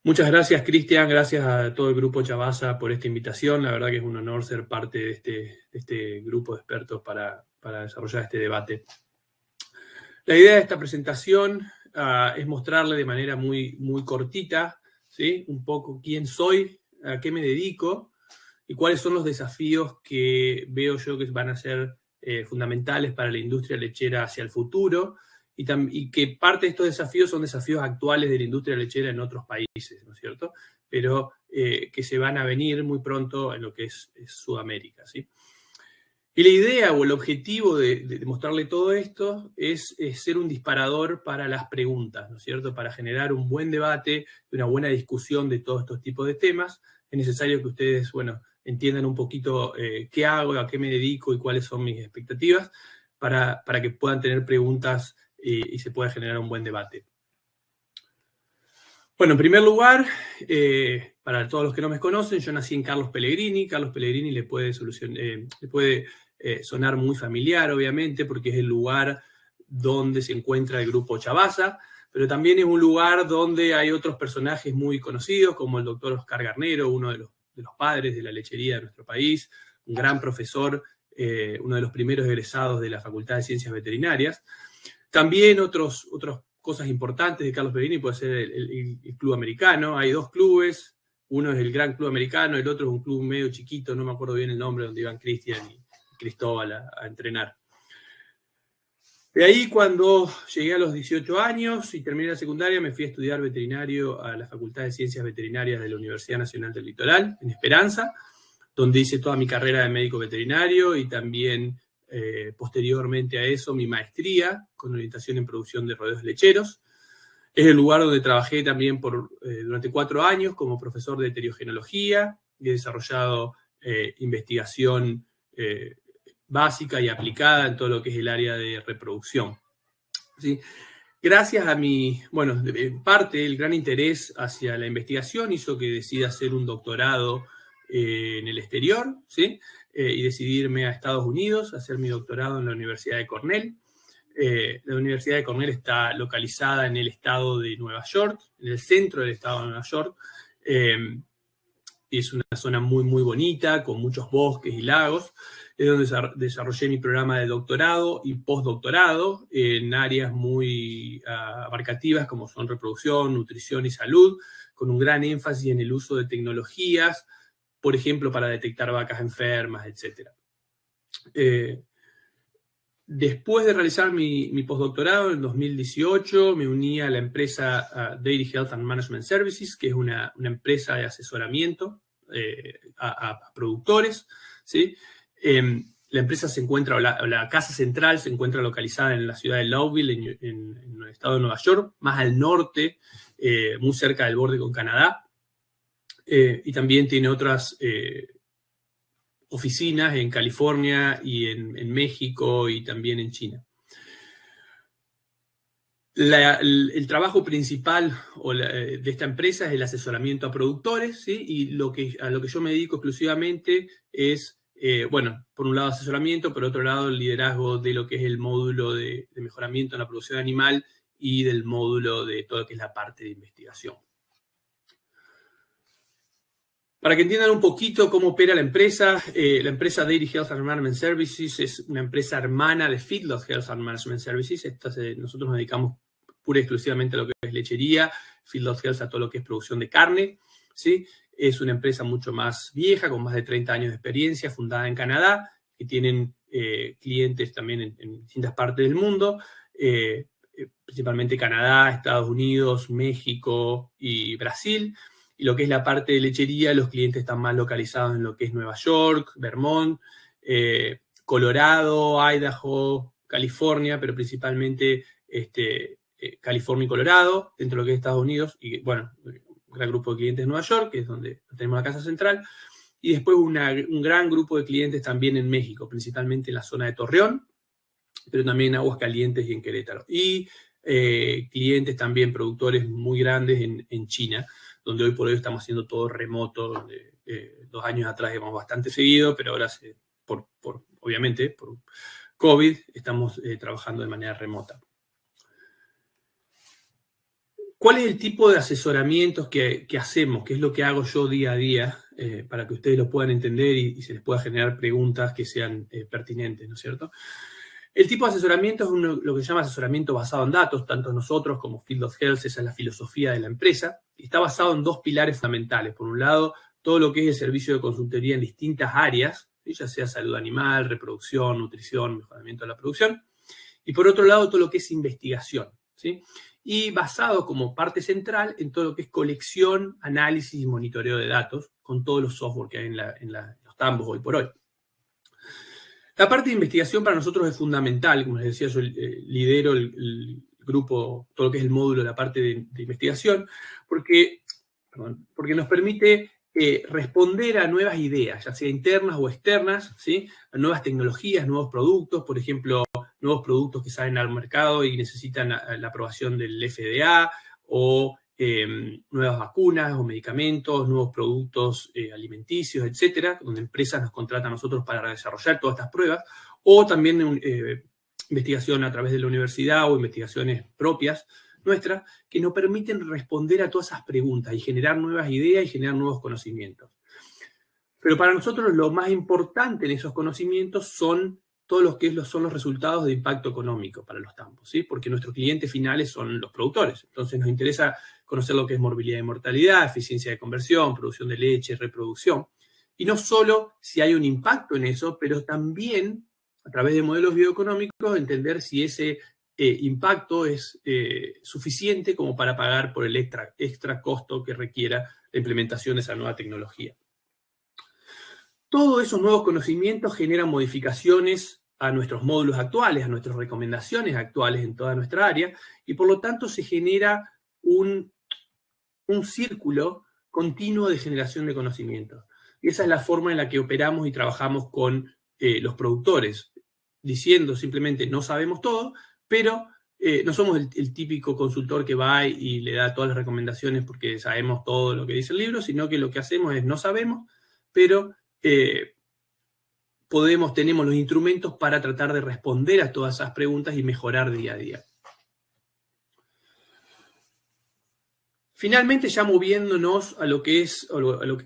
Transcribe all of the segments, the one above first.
Muchas gracias, Cristian. Gracias a todo el grupo Chavasa por esta invitación. La verdad que es un honor ser parte de este grupo de expertos para desarrollar este debate. La idea de esta presentación es mostrarle de manera muy cortita, ¿sí?, un poco quién soy, a qué me dedico y cuáles son los desafíos que veo yo que van a ser fundamentales para la industria lechera hacia el futuro. Y que parte de estos desafíos son desafíos actuales de la industria lechera en otros países, ¿no es cierto? Pero que se van a venir muy pronto en lo que es Sudamérica, ¿sí? Y la idea o el objetivo de mostrarle todo esto es ser un disparador para las preguntas, ¿no es cierto? Para generar un buen debate, una buena discusión de todos estos tipos de temas. Es necesario que ustedes, bueno, entiendan un poquito qué hago, a qué me dedico y cuáles son mis expectativas para que puedan tener preguntas y se pueda generar un buen debate. Bueno, en primer lugar, para todos los que no me conocen, yo nací en Carlos Pellegrini. Carlos Pellegrini le puede sonar muy familiar, obviamente, porque es el lugar donde se encuentra el grupo Chavasa, pero también es un lugar donde hay otros personajes muy conocidos, como el doctor Oscar Garnero, uno de los padres de la lechería de nuestro país, un gran profesor, uno de los primeros egresados de la Facultad de Ciencias Veterinarias. También otras cosas importantes de Carlos Pellegrini puede ser el Club Americano. Hay dos clubes, uno es el Gran Club Americano, el otro es un club medio chiquito, no me acuerdo bien el nombre, donde iban Cristian y Cristóbal a entrenar. De ahí, cuando llegué a los 18 años y terminé la secundaria, me fui a estudiar veterinario a la Facultad de Ciencias Veterinarias de la Universidad Nacional del Litoral, en Esperanza, donde hice toda mi carrera de médico veterinario y también posteriormente a eso mi maestría con orientación en producción de rodeos lecheros. Es el lugar donde trabajé también durante 4 años como profesor de heterogenología y he desarrollado investigación básica y aplicada en todo lo que es el área de reproducción, ¿sí? Gracias a en parte el gran interés hacia la investigación hizo que decida hacer un doctorado en el exterior, ¿sí? Y decidirme a Estados Unidos a hacer mi doctorado en la Universidad de Cornell. La Universidad de Cornell está localizada en el estado de Nueva York, en el centro del estado de Nueva York. Es una zona muy bonita, con muchos bosques y lagos. Es donde desarrollé mi programa de doctorado y postdoctorado en áreas muy abarcativas como son reproducción, nutrición y salud, con un gran énfasis en el uso de tecnologías, por ejemplo, para detectar vacas enfermas, etc. Después de realizar mi postdoctorado en 2018, me uní a la empresa Dairy Health and Management Services, que es una empresa de asesoramiento a productores, ¿sí? La empresa se encuentra, la casa central se encuentra localizada en la ciudad de Lowville, en el estado de Nueva York, más al norte, muy cerca del borde con Canadá. Y también tiene otras oficinas en California y en México y también en China. El trabajo principal de esta empresa es el asesoramiento a productores, ¿sí? Y a lo que yo me dedico exclusivamente es, por un lado asesoramiento, por otro lado el liderazgo de lo que es el módulo de mejoramiento en la producción animal y del módulo de todo lo que es la parte de investigación. Para que entiendan un poquito cómo opera la empresa Dairy Health and Management Services es una empresa hermana de Feedlot Health and Management Services. Nosotros nos dedicamos pura y exclusivamente a lo que es lechería, Feedlot Health a todo lo que es producción de carne, ¿sí? Es una empresa mucho más vieja, con más de 30 años de experiencia, fundada en Canadá, que tienen clientes también en distintas partes del mundo, principalmente Canadá, Estados Unidos, México y Brasil. Y lo que es la parte de lechería, los clientes están más localizados en lo que es Nueva York, Vermont, Colorado, Idaho, California, pero principalmente California y Colorado, dentro de lo que es Estados Unidos. Y bueno, un gran grupo de clientes en Nueva York, que es donde tenemos la casa central. Y después un gran grupo de clientes también en México, principalmente en la zona de Torreón, pero también en Aguascalientes y en Querétaro. Y clientes también, productores muy grandes en China, donde hoy por hoy estamos haciendo todo remoto, donde 2 años atrás íbamos bastante seguido, pero ahora obviamente por COVID estamos trabajando de manera remota. ¿Cuál es el tipo de asesoramientos que hacemos? ¿Qué es lo que hago yo día a día para que ustedes lo puedan entender y se les pueda generar preguntas que sean pertinentes, ¿no es cierto? El tipo de asesoramiento es lo que se llama asesoramiento basado en datos, tanto nosotros como Field of Health, esa es la filosofía de la empresa, y está basado en dos pilares fundamentales. Por un lado, todo lo que es el servicio de consultoría en distintas áreas, ya sea salud animal, reproducción, nutrición, mejoramiento de la producción, y por otro lado, todo lo que es investigación, ¿sí? Y basado como parte central en todo lo que es colección, análisis y monitoreo de datos, con todos los software que hay en los tambos hoy por hoy. La parte de investigación para nosotros es fundamental, como les decía, yo lidero el grupo, todo lo que es el módulo de la parte de investigación, porque nos permite responder a nuevas ideas, ya sea internas o externas, ¿sí? A nuevas tecnologías, nuevos productos, por ejemplo, nuevos productos que salen al mercado y necesitan la aprobación del FDA, o nuevas vacunas o medicamentos, nuevos productos alimenticios, etcétera, donde empresas nos contratan a nosotros para desarrollar todas estas pruebas, o también investigación a través de la universidad o investigaciones propias nuestras que nos permiten responder a todas esas preguntas y generar nuevas ideas y generar nuevos conocimientos. Pero para nosotros lo más importante en esos conocimientos son todos los que son los resultados de impacto económico para los tambos, ¿sí? Porque nuestros clientes finales son los productores. Entonces nos interesa conocer lo que es morbilidad y mortalidad, eficiencia de conversión, producción de leche, reproducción. Y no solo si hay un impacto en eso, pero también a través de modelos bioeconómicos entender si ese impacto es suficiente como para pagar por el extra costo que requiera la implementación de esa nueva tecnología. Todos esos nuevos conocimientos generan modificaciones a nuestros módulos actuales, a nuestras recomendaciones actuales en toda nuestra área, y por lo tanto se genera un círculo continuo de generación de conocimientos. Y esa es la forma en la que operamos y trabajamos con los productores, diciendo simplemente no sabemos todo, pero no somos el típico consultor que va y le da todas las recomendaciones porque sabemos todo lo que dice el libro, sino que lo que hacemos es no sabemos, pero tenemos los instrumentos para tratar de responder a todas esas preguntas y mejorar día a día. Finalmente, ya moviéndonos a lo que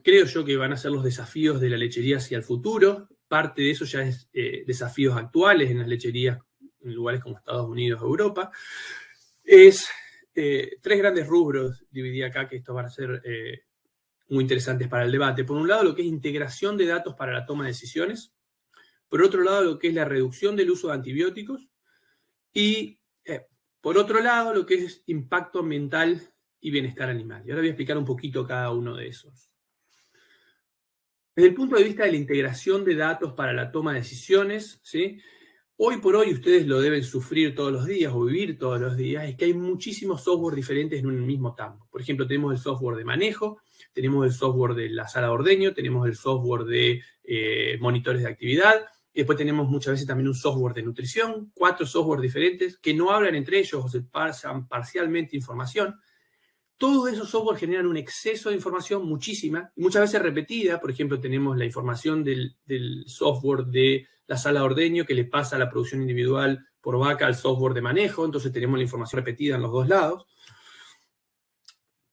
creo yo que van a ser los desafíos de la lechería hacia el futuro, parte de eso ya es desafíos actuales en las lecherías en lugares como Estados Unidos o Europa, es tres grandes rubros, dividí acá, que estos van a ser muy interesantes para el debate. Por un lado, lo que es integración de datos para la toma de decisiones. Por otro lado, lo que es la reducción del uso de antibióticos. Y por otro lado, lo que es impacto ambiental y bienestar animal. Y ahora voy a explicar un poquito cada uno de esos. Desde el punto de vista de la integración de datos para la toma de decisiones, ¿sí? Hoy por hoy ustedes lo deben sufrir todos los días o vivir todos los días, es que hay muchísimos software diferentes en un mismo tambo. Por ejemplo, tenemos el software de manejo, tenemos el software de la sala de ordeño, tenemos el software de monitores de actividad, y después tenemos muchas veces también un software de nutrición, 4 software diferentes que no hablan entre ellos o se pasan parcialmente información. Todos esos software generan un exceso de información, muchísima, y muchas veces repetida. Por ejemplo, tenemos la información del software de la sala de ordeño que le pasa a la producción individual por vaca al software de manejo, entonces tenemos la información repetida en los dos lados.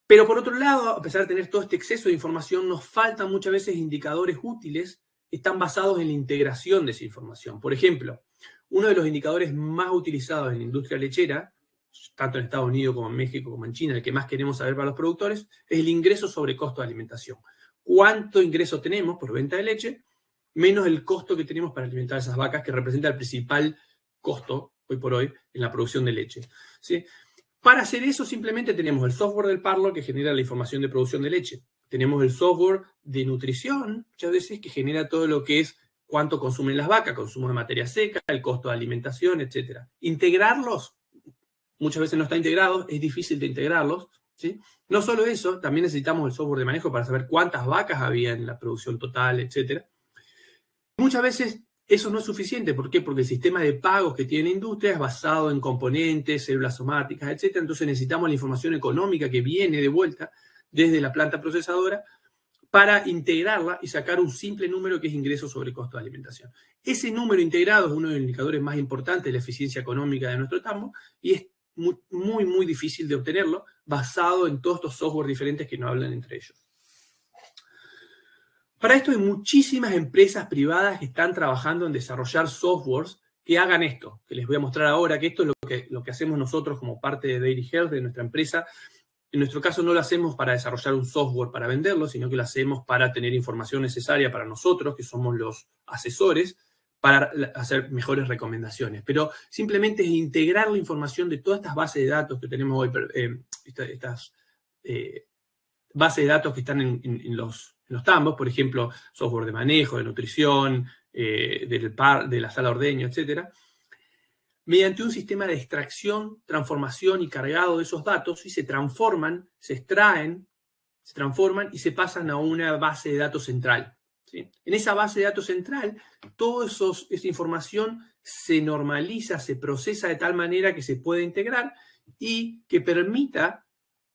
Pero por otro lado, a pesar de tener todo este exceso de información, nos faltan muchas veces indicadores útiles que están basados en la integración de esa información. Por ejemplo, uno de los indicadores más utilizados en la industria lechera, tanto en Estados Unidos como en México como en China, el que más queremos saber para los productores, es el ingreso sobre costo de alimentación. ¿Cuánto ingreso tenemos por venta de leche? Menos el costo que tenemos para alimentar a esas vacas, que representa el principal costo, hoy por hoy, en la producción de leche, ¿sí? Para hacer eso, simplemente tenemos el software del Parlo, que genera la información de producción de leche. Tenemos el software de nutrición, muchas veces, que genera todo lo que es cuánto consumen las vacas, consumo de materia seca, el costo de alimentación, etc. Integrarlos, muchas veces no está integrado, es difícil de integrarlos, ¿sí? No solo eso, también necesitamos el software de manejo para saber cuántas vacas había en la producción total, etc. Muchas veces eso no es suficiente. ¿Por qué? Porque el sistema de pagos que tiene la industria es basado en componentes, células somáticas, etc. Entonces necesitamos la información económica que viene de vuelta desde la planta procesadora para integrarla y sacar un simple número que es ingreso sobre costo de alimentación. Ese número integrado es uno de los indicadores más importantes de la eficiencia económica de nuestro tambo y es muy, muy, muy difícil de obtenerlo. basado en todos estos software diferentes que no hablan entre ellos. Para esto hay muchísimas empresas privadas que están trabajando en desarrollar softwares que hagan esto, que les voy a mostrar ahora, que esto es lo que hacemos nosotros como parte de Dairy Health, de nuestra empresa. En nuestro caso no lo hacemos para desarrollar un software para venderlo, sino que lo hacemos para tener información necesaria para nosotros, que somos los asesores, para hacer mejores recomendaciones. Pero simplemente es integrar la información de todas estas bases de datos que tenemos hoy, estas bases de datos que están en los tambos, por ejemplo, software de manejo, de nutrición, de la sala de ordeño, etcétera, mediante un sistema de extracción, transformación y cargado de esos datos, y se transforman, se extraen, se transforman y se pasan a una base de datos central. ¿Sí? En esa base de datos central, toda esa información se normaliza, se procesa de tal manera que se puede integrar y que permita,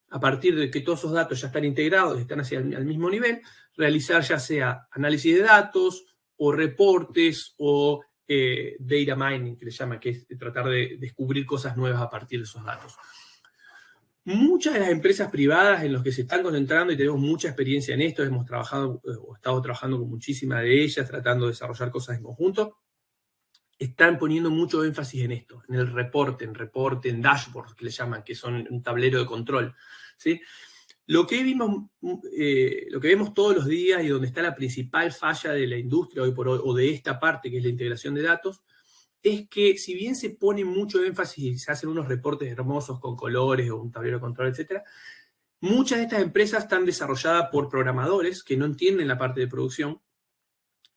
a partir de que todos esos datos ya están integrados y están al mismo nivel, realizar ya sea análisis de datos o reportes o data mining, que le llama, que es tratar de descubrir cosas nuevas a partir de esos datos. Muchas de las empresas privadas en las que se están concentrando, y tenemos mucha experiencia en esto, hemos trabajado o estado trabajando con muchísimas de ellas, tratando de desarrollar cosas en conjunto, están poniendo mucho énfasis en esto, en el reporte, en dashboards, que le llaman, que son un tablero de control, ¿sí? Lo que vemos todos los días y donde está la principal falla de la industria hoy por hoy, o de esta parte que es la integración de datos, es que si bien se pone mucho énfasis y se hacen unos reportes hermosos con colores o un tablero de control, etc., muchas de estas empresas están desarrolladas por programadores que no entienden la parte de producción,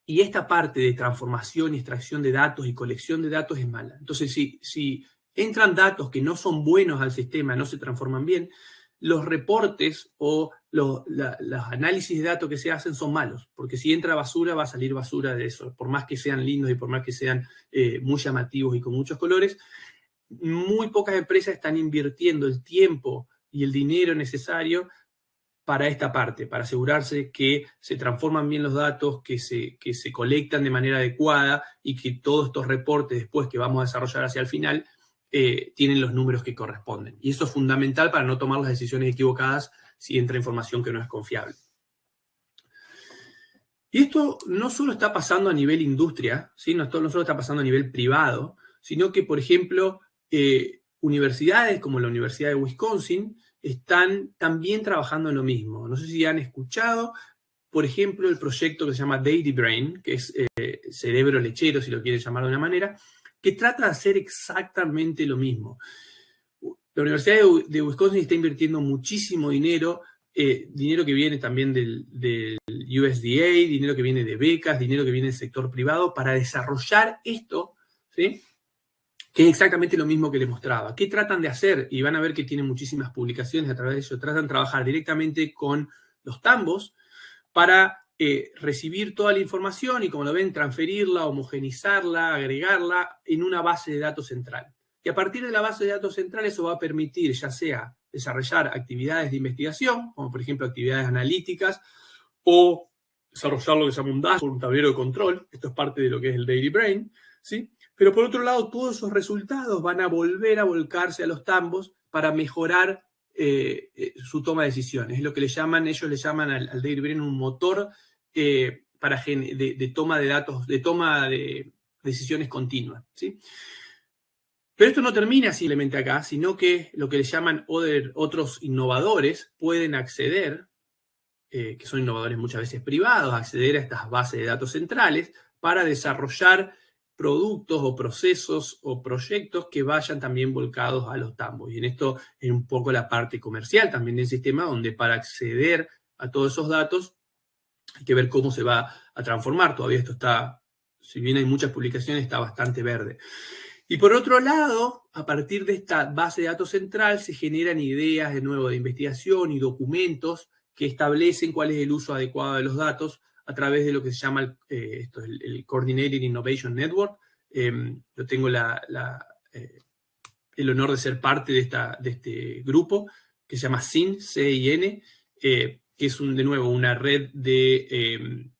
y esta parte de transformación y extracción de datos y colección de datos es mala. Entonces, si entran datos que no son buenos al sistema, no se transforman bien, los reportes o los análisis de datos que se hacen son malos, porque si entra basura, va a salir basura de eso, por más que sean lindos y por más que sean muy llamativos y con muchos colores. Muy pocas empresas están invirtiendo el tiempo y el dinero necesario para esta parte, para asegurarse que se transforman bien los datos, que se colectan de manera adecuada y que todos estos reportes después que vamos a desarrollar hacia el final tienen los números que corresponden. Y eso es fundamental para no tomar las decisiones equivocadas si entra información que no es confiable. Y esto no solo está pasando a nivel industria, ¿sí? No solo está pasando a nivel privado, sino que, por ejemplo, universidades como la Universidad de Wisconsin están también trabajando en lo mismo. No sé si han escuchado, por ejemplo, el proyecto que se llama Dairy Brain, que es cerebro lechero, si lo quieren llamar de una manera, que trata de hacer exactamente lo mismo. La Universidad de Wisconsin está invirtiendo muchísimo dinero, dinero que viene también del USDA, dinero que viene de becas, dinero que viene del sector privado, para desarrollar esto, ¿sí? Que es exactamente lo mismo que les mostraba. ¿Qué tratan de hacer? Y van a ver que tienen muchísimas publicaciones a través de eso. Tratan de trabajar directamente con los tambos para recibir toda la información y, como lo ven, transferirla, homogenizarla, agregarla en una base de datos central. Y a partir de la base de datos central eso va a permitir ya sea desarrollar actividades de investigación, como por ejemplo actividades analíticas, o desarrollar lo que se llama un dashboard, un tablero de control. Esto es parte de lo que es el Dairy Brain, ¿sí? Pero por otro lado, todos esos resultados van a volver a volcarse a los tambos para mejorar su toma de decisiones. Es lo que ellos le llaman al Dairy Brain un motor de toma de datos, de toma de decisiones continuas, ¿sí? Pero esto no termina simplemente acá, sino que lo que le llaman otros innovadores pueden acceder, que son innovadores muchas veces privados, acceder a estas bases de datos centrales para desarrollar productos o procesos o proyectos que vayan también volcados a los tambos. Y en esto es un poco la parte comercial también del sistema, donde para acceder a todos esos datos hay que ver cómo se va a transformar. Todavía esto está, si bien hay muchas publicaciones, está bastante verde. Y por otro lado, a partir de esta base de datos central se generan ideas de nuevo de investigación y documentos que establecen cuál es el uso adecuado de los datos a través de lo que se llama el Coordinated Innovation Network. Yo tengo el honor de ser parte de este grupo que se llama CIN, C-I-N, que es de nuevo una red de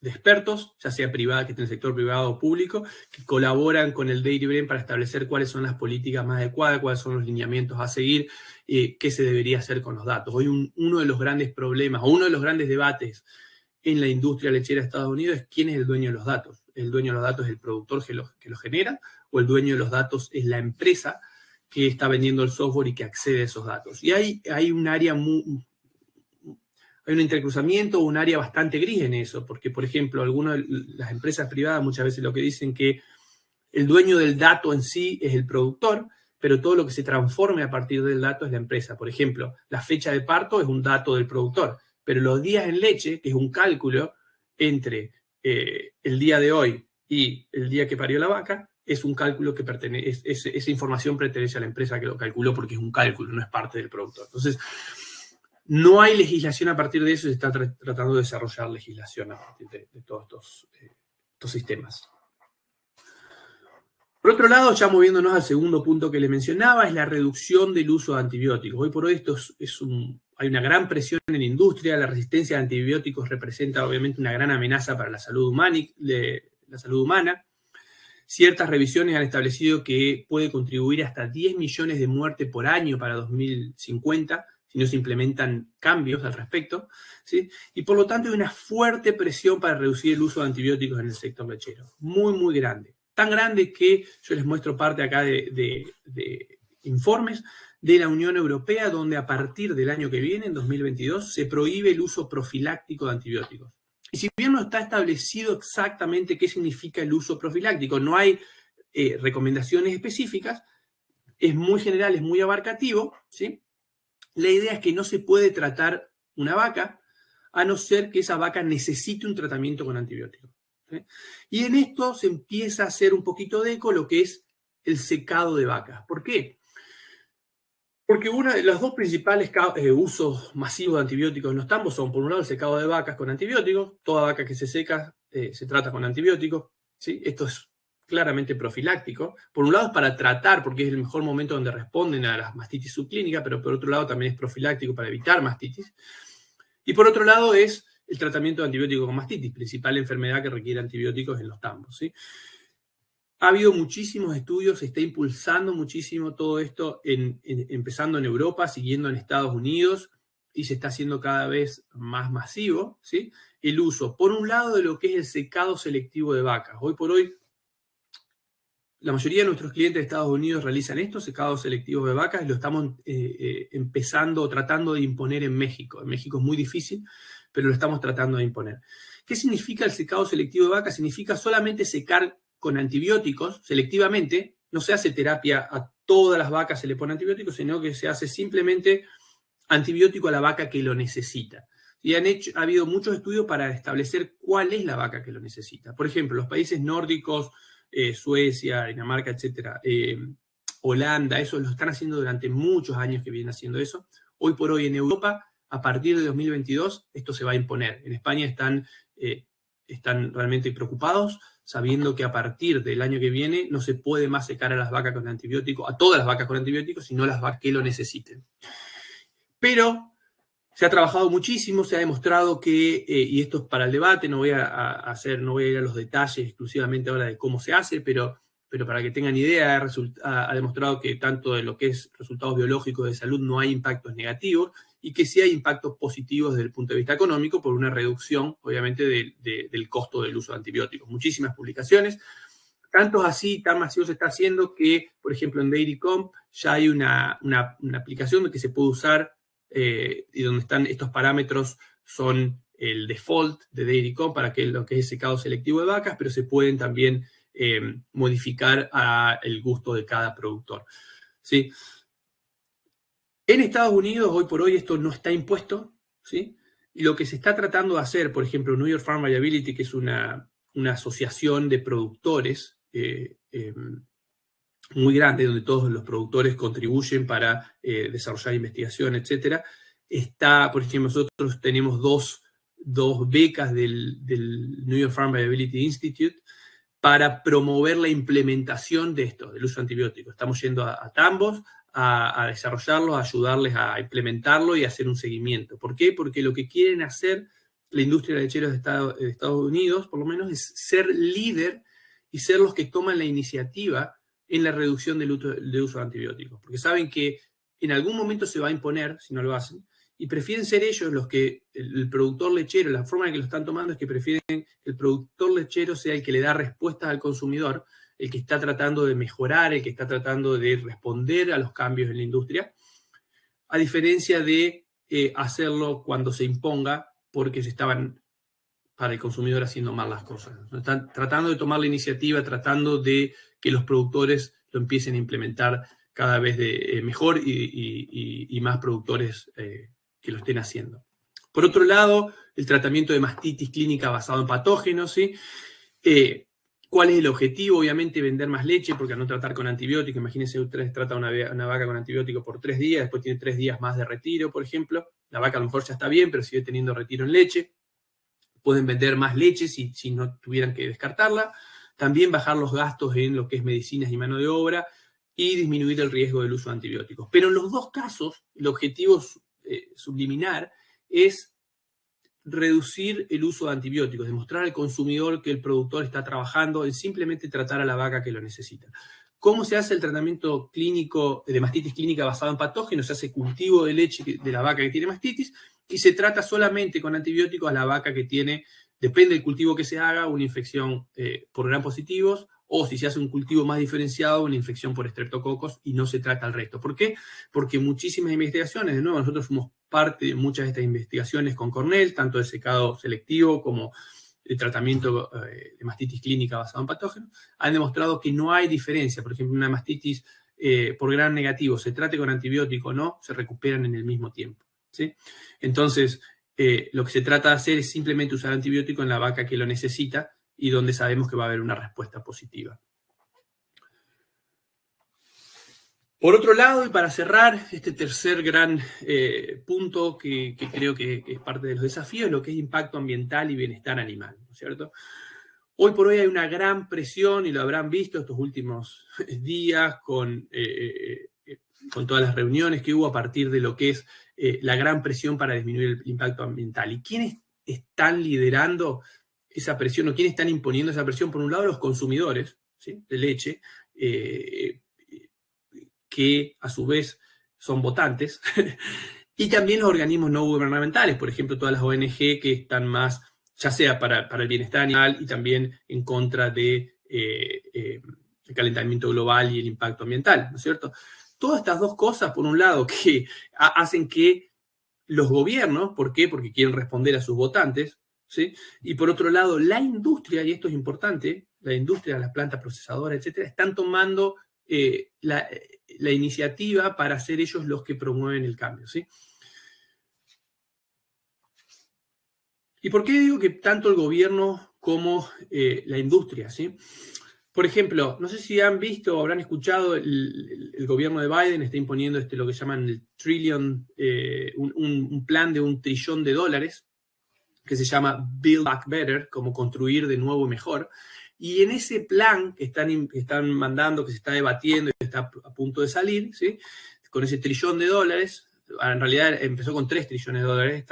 de expertos, ya sea privada, que esté en el sector privado o público, que colaboran con el Data Brain para establecer cuáles son las políticas más adecuadas, cuáles son los lineamientos a seguir, qué se debería hacer con los datos. Hoy uno de los grandes problemas, o uno de los grandes debates en la industria lechera de Estados Unidos es quién es el dueño de los datos. ¿El dueño de los datos es el productor que los genera o el dueño de los datos es la empresa que está vendiendo el software y que accede a esos datos? Y hay un área hay un intercruzamiento o un área bastante gris en eso, porque, por ejemplo, algunas de las empresas privadas muchas veces lo que dicen que el dueño del dato en sí es el productor, pero todo lo que se transforme a partir del dato es la empresa. Por ejemplo, la fecha de parto es un dato del productor, pero los días en leche, que es un cálculo entre el día de hoy y el día que parió la vaca, es un cálculo que pertenece, esa información pertenece a la empresa que lo calculó porque es un cálculo, no es parte del productor. Entonces, no hay legislación a partir de eso, se está tratando de desarrollar legislación a partir de todos estos sistemas. Por otro lado, ya moviéndonos al segundo punto que le mencionaba, es la reducción del uso de antibióticos. Hoy por hoy hay una gran presión en la industria, la resistencia a antibióticos representa obviamente una gran amenaza para la salud humana. Ciertas revisiones han establecido que puede contribuir hasta 10 millones de muertes por año para 2050, si no se implementan cambios al respecto, ¿sí? Y por lo tanto hay una fuerte presión para reducir el uso de antibióticos en el sector lechero, muy, muy grande. Tan grande que yo les muestro parte acá de informes de la Unión Europea, donde a partir del año que viene, en 2022, se prohíbe el uso profiláctico de antibióticos. Y si bien no está establecido exactamente qué significa el uso profiláctico, no hay recomendaciones específicas, es muy general, es muy abarcativo, ¿sí? La idea es que no se puede tratar una vaca a no ser que esa vaca necesite un tratamiento con antibióticos, ¿sí? Y en esto se empieza a hacer un poquito de eco lo que es el secado de vacas. ¿Por qué? Porque uno de los dos principales usos masivos de antibióticos en los tambos son, por un lado, el secado de vacas con antibióticos. Toda vaca que se seca se trata con antibióticos, ¿sí? Esto es claramente profiláctico. Por un lado es para tratar, porque es el mejor momento donde responden a las mastitis subclínicas, pero por otro lado también es profiláctico para evitar mastitis. Y por otro lado es el tratamiento de antibióticos con mastitis, principal enfermedad que requiere antibióticos en los tambos, ¿sí? Ha habido muchísimos estudios, se está impulsando muchísimo todo esto, empezando en Europa, siguiendo en Estados Unidos, y se está haciendo cada vez más masivo, ¿sí? El uso, por un lado, de lo que es el secado selectivo de vacas. Hoy por hoy, la mayoría de nuestros clientes de Estados Unidos realizan estos secados selectivos de vacas y lo estamos tratando de imponer en México. En México es muy difícil, pero lo estamos tratando de imponer. ¿Qué significa el secado selectivo de vacas? Significa solamente secar con antibióticos selectivamente. No se hace terapia a todas las vacas, se le pone antibióticos, sino que se hace simplemente antibiótico a la vaca que lo necesita. Y ha habido muchos estudios para establecer cuál es la vaca que lo necesita. Por ejemplo, los países nórdicos, Suecia, Dinamarca, etcétera, Holanda, eso lo están haciendo durante muchos años que vienen haciendo eso. Hoy por hoy en Europa, a partir de 2022, esto se va a imponer. En España están realmente preocupados, sabiendo que a partir del año que viene no se puede más secar a las vacas con antibióticos, a todas las vacas con antibióticos, sino las vacas que lo necesiten. Pero se ha trabajado muchísimo, se ha demostrado que, y esto es para el debate, no voy a ir a los detalles exclusivamente ahora de cómo se hace, pero para que tengan idea, ha demostrado que tanto de lo que es resultados biológicos de salud no hay impactos negativos y que sí hay impactos positivos desde el punto de vista económico por una reducción, obviamente, del costo del uso de antibióticos. Muchísimas publicaciones. Tanto así, tan masivo se está haciendo que, por ejemplo, en Dairycom ya hay una aplicación que se puede usar y donde están estos parámetros son el default de Dairycom para que lo que es secado selectivo de vacas, pero se pueden también modificar el gusto de cada productor, ¿sí? En Estados Unidos, hoy por hoy, esto no está impuesto, ¿sí? Y lo que se está tratando de hacer, por ejemplo, New York Farm Viability, que es una asociación de productores muy grande, donde todos los productores contribuyen para desarrollar investigación, etcétera. Por ejemplo, nosotros tenemos dos becas del New York Farm Viability Institute para promover la implementación de esto, del uso de antibióticos. Estamos yendo a tambos a desarrollarlo, a ayudarles a implementarlo y a hacer un seguimiento. ¿Por qué? Porque lo que quieren hacer la industria lechera de Estados Unidos, por lo menos, es ser líder y ser los que toman la iniciativa en la reducción del uso de antibióticos. Porque saben que en algún momento se va a imponer, si no lo hacen, y prefieren ser ellos los que, el productor lechero, la forma en que lo están tomando es que prefieren que el productor lechero sea el que le da respuestas al consumidor, el que está tratando de mejorar, el que está tratando de responder a los cambios en la industria, a diferencia de hacerlo cuando se imponga porque se estaban, para el consumidor, haciendo mal las cosas. Están tratando de tomar la iniciativa, tratando de que los productores lo empiecen a implementar cada vez mejor y más productores que lo estén haciendo. Por otro lado, el tratamiento de mastitis clínica basado en patógenos, ¿sí? ¿Cuál es el objetivo? Obviamente vender más leche, porque al no tratar con antibióticos, imagínense, usted trata una vaca con antibiótico por 3 días, después tiene 3 días más de retiro, por ejemplo. La vaca a lo mejor ya está bien, pero sigue teniendo retiro en leche. Pueden vender más leche si no tuvieran que descartarla. También bajar los gastos en lo que es medicinas y mano de obra y disminuir el riesgo del uso de antibióticos. Pero en los dos casos, el objetivo subliminar es reducir el uso de antibióticos, demostrar al consumidor que el productor está trabajando en simplemente tratar a la vaca que lo necesita. ¿Cómo se hace el tratamiento clínico de mastitis clínica basado en patógenos? Se hace cultivo de leche de la vaca que tiene mastitis y se trata solamente con antibióticos a la vaca que tiene, depende del cultivo que se haga, una infección por gram positivos, o si se hace un cultivo más diferenciado, una infección por estreptococos, y no se trata al resto. ¿Por qué? Porque muchísimas investigaciones, de nuevo, nosotros fuimos parte de muchas de estas investigaciones con Cornell, tanto de secado selectivo como de tratamiento de mastitis clínica basado en patógenos, han demostrado que no hay diferencia. Por ejemplo, una mastitis por gram negativo, se trate con antibiótico o no, se recuperan en el mismo tiempo, ¿sí? Entonces, lo que se trata de hacer es simplemente usar antibiótico en la vaca que lo necesita y donde sabemos que va a haber una respuesta positiva. Por otro lado, y para cerrar este tercer gran punto que creo que es parte de los desafíos, lo que es impacto ambiental y bienestar animal, ¿no es cierto? Hoy por hoy hay una gran presión, y lo habrán visto estos últimos días con todas las reuniones que hubo a partir de lo que es la gran presión para disminuir el impacto ambiental. ¿Y quiénes están liderando esa presión o quiénes están imponiendo esa presión? Por un lado, los consumidores, ¿sí?, de leche, que a su vez son votantes, y también los organismos no gubernamentales, por ejemplo, todas las ONG que están más, ya sea para el bienestar animal y también en contra de el calentamiento global y el impacto ambiental, ¿no es cierto? Todas estas dos cosas, por un lado, que hacen que los gobiernos, ¿por qué? Porque quieren responder a sus votantes, ¿sí? Y por otro lado, la industria, y esto es importante, la industria, las plantas procesadoras, etcétera, están tomando la iniciativa para ser ellos los que promueven el cambio, ¿sí? ¿Y por qué digo que tanto el gobierno como la industria, ¿sí? Por ejemplo, no sé si han visto o habrán escuchado, el gobierno de Biden está imponiendo lo que llaman el trillion, un plan de $1 trillón que se llama Build Back Better, como construir de nuevo mejor. Y en ese plan que están mandando, que se está debatiendo y está a punto de salir, ¿sí?, con ese $1 trillón, en realidad empezó con $3 trillones,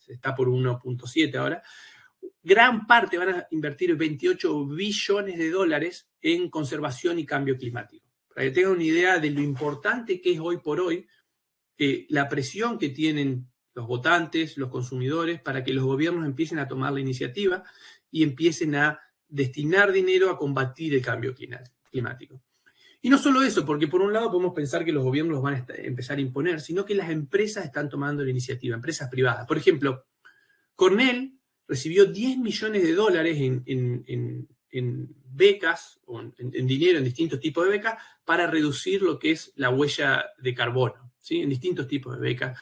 está por 1.7 ahora, gran parte van a invertir $28 billones en conservación y cambio climático. Para que tengan una idea de lo importante que es hoy por hoy la presión que tienen los votantes, los consumidores, para que los gobiernos empiecen a tomar la iniciativa y empiecen a destinar dinero a combatir el cambio climático. Y no solo eso, porque por un lado podemos pensar que los gobiernos los van a empezar a imponer, sino que las empresas están tomando la iniciativa, empresas privadas. Por ejemplo, Cornell recibió $10 millones en becas, o en dinero, en distintos tipos de becas, para reducir lo que es la huella de carbono, ¿sí?, en distintos tipos de becas.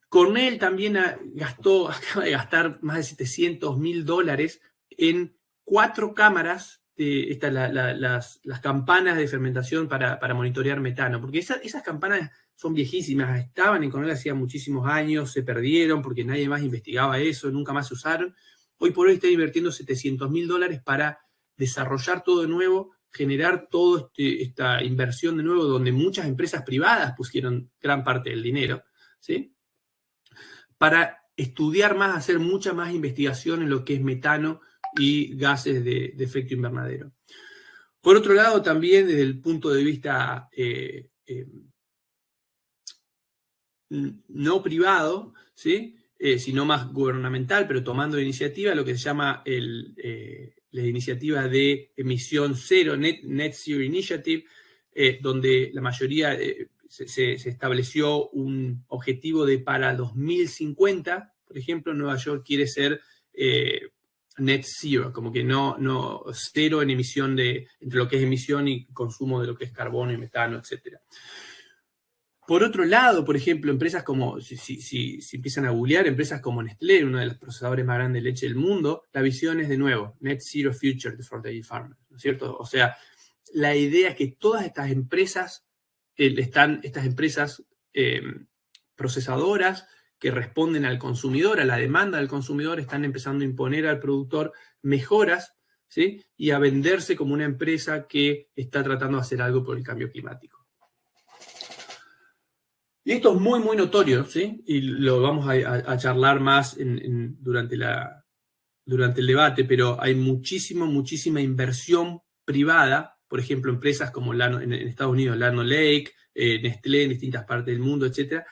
Cornell también acaba de gastar más de $700.000 en 4 cámaras, las campanas de fermentación para monitorear metano, porque esas campanas son viejísimas, estaban en Cornell hacía muchísimos años, se perdieron porque nadie más investigaba eso, nunca más se usaron. Hoy por hoy están invirtiendo $700.000 para desarrollar todo de nuevo, generar toda esta inversión de nuevo, donde muchas empresas privadas pusieron gran parte del dinero, ¿sí?, para estudiar más, hacer mucha más investigación en lo que es metano y gases de efecto invernadero. Por otro lado, también desde el punto de vista no privado, ¿sí? Sino más gubernamental, pero tomando iniciativa, lo que se llama la iniciativa de emisión cero, Net Zero Initiative, donde la mayoría se estableció un objetivo de para 2050, por ejemplo, Nueva York quiere ser net zero, como que no cero en emisión entre lo que es emisión y consumo de lo que es carbono y metano, etc. Por otro lado, por ejemplo, empresas como, si empiezan a googlear, empresas como Nestlé, uno de los procesadores más grandes de leche del mundo, la visión es de nuevo, Net Zero Future for the Farmers, ¿no es cierto? O sea, la idea es que todas estas empresas, procesadoras que responden al consumidor, a la demanda del consumidor, están empezando a imponer al productor mejoras, ¿sí? Y a venderse como una empresa que está tratando de hacer algo por el cambio climático. Y esto es muy, muy notorio, ¿sí? Y lo vamos a charlar más durante el debate, pero hay muchísima inversión privada, por ejemplo, empresas como en Estados Unidos, Llano Lake, Nestlé en distintas partes del mundo, etcétera,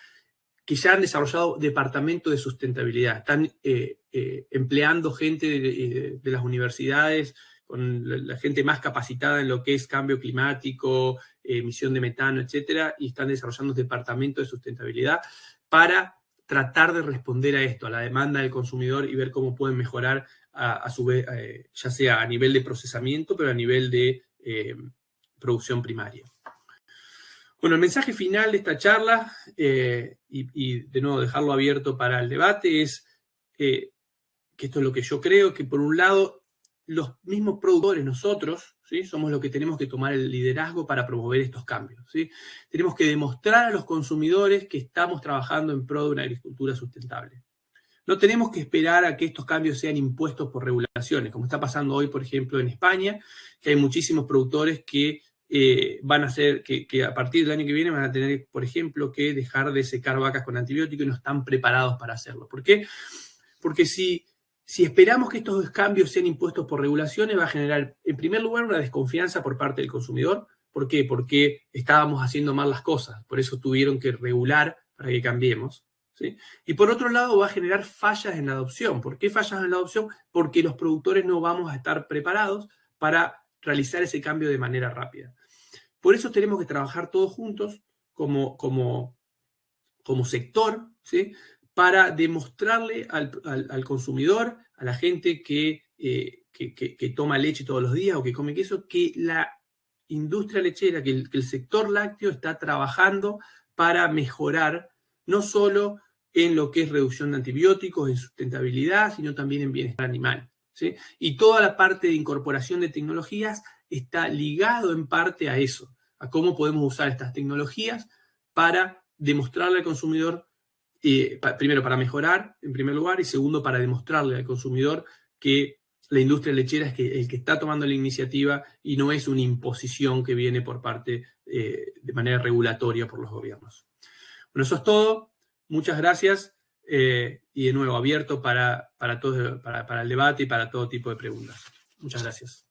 que ya han desarrollado departamentos de sustentabilidad. Están empleando gente de las universidades, con la gente más capacitada en lo que es cambio climático, emisión de metano, etcétera, y están desarrollando departamentos de sustentabilidad para tratar de responder a esto, a la demanda del consumidor y ver cómo pueden mejorar a su vez, ya sea a nivel de procesamiento, pero a nivel de producción primaria. Bueno, el mensaje final de esta charla, y de nuevo dejarlo abierto para el debate, es que esto es lo que yo creo, que por un lado los mismos productores, nosotros, ¿sí? Somos los que tenemos que tomar el liderazgo para promover estos cambios, ¿sí? Tenemos que demostrar a los consumidores que estamos trabajando en pro de una agricultura sustentable. No tenemos que esperar a que estos cambios sean impuestos por regulaciones, como está pasando hoy, por ejemplo, en España, que hay muchísimos productores que van a hacer, que a partir del año que viene van a tener, por ejemplo, que dejar de secar vacas con antibióticos y no están preparados para hacerlo. ¿Por qué? Porque si esperamos que estos cambios sean impuestos por regulaciones, va a generar, en primer lugar, una desconfianza por parte del consumidor. ¿Por qué? Porque estábamos haciendo mal las cosas. Por eso tuvieron que regular para que cambiemos, ¿sí? Y por otro lado, va a generar fallas en la adopción. ¿Por qué fallas en la adopción? Porque los productores no vamos a estar preparados para realizar ese cambio de manera rápida. Por eso tenemos que trabajar todos juntos como sector, ¿sí? Para demostrarle al consumidor, a la gente que toma leche todos los días o que come queso, que la industria lechera, que el sector lácteo está trabajando para mejorar no solo en lo que es reducción de antibióticos, en sustentabilidad, sino también en bienestar animal, ¿sí? Y toda la parte de incorporación de tecnologías está ligado en parte a eso, a cómo podemos usar estas tecnologías para demostrarle al consumidor, primero para mejorar en primer lugar y segundo para demostrarle al consumidor que la industria lechera es el que está tomando la iniciativa y no es una imposición que viene por parte de manera regulatoria por los gobiernos. Bueno, eso es todo. Muchas gracias y de nuevo abierto para el debate y para todo tipo de preguntas. Muchas gracias.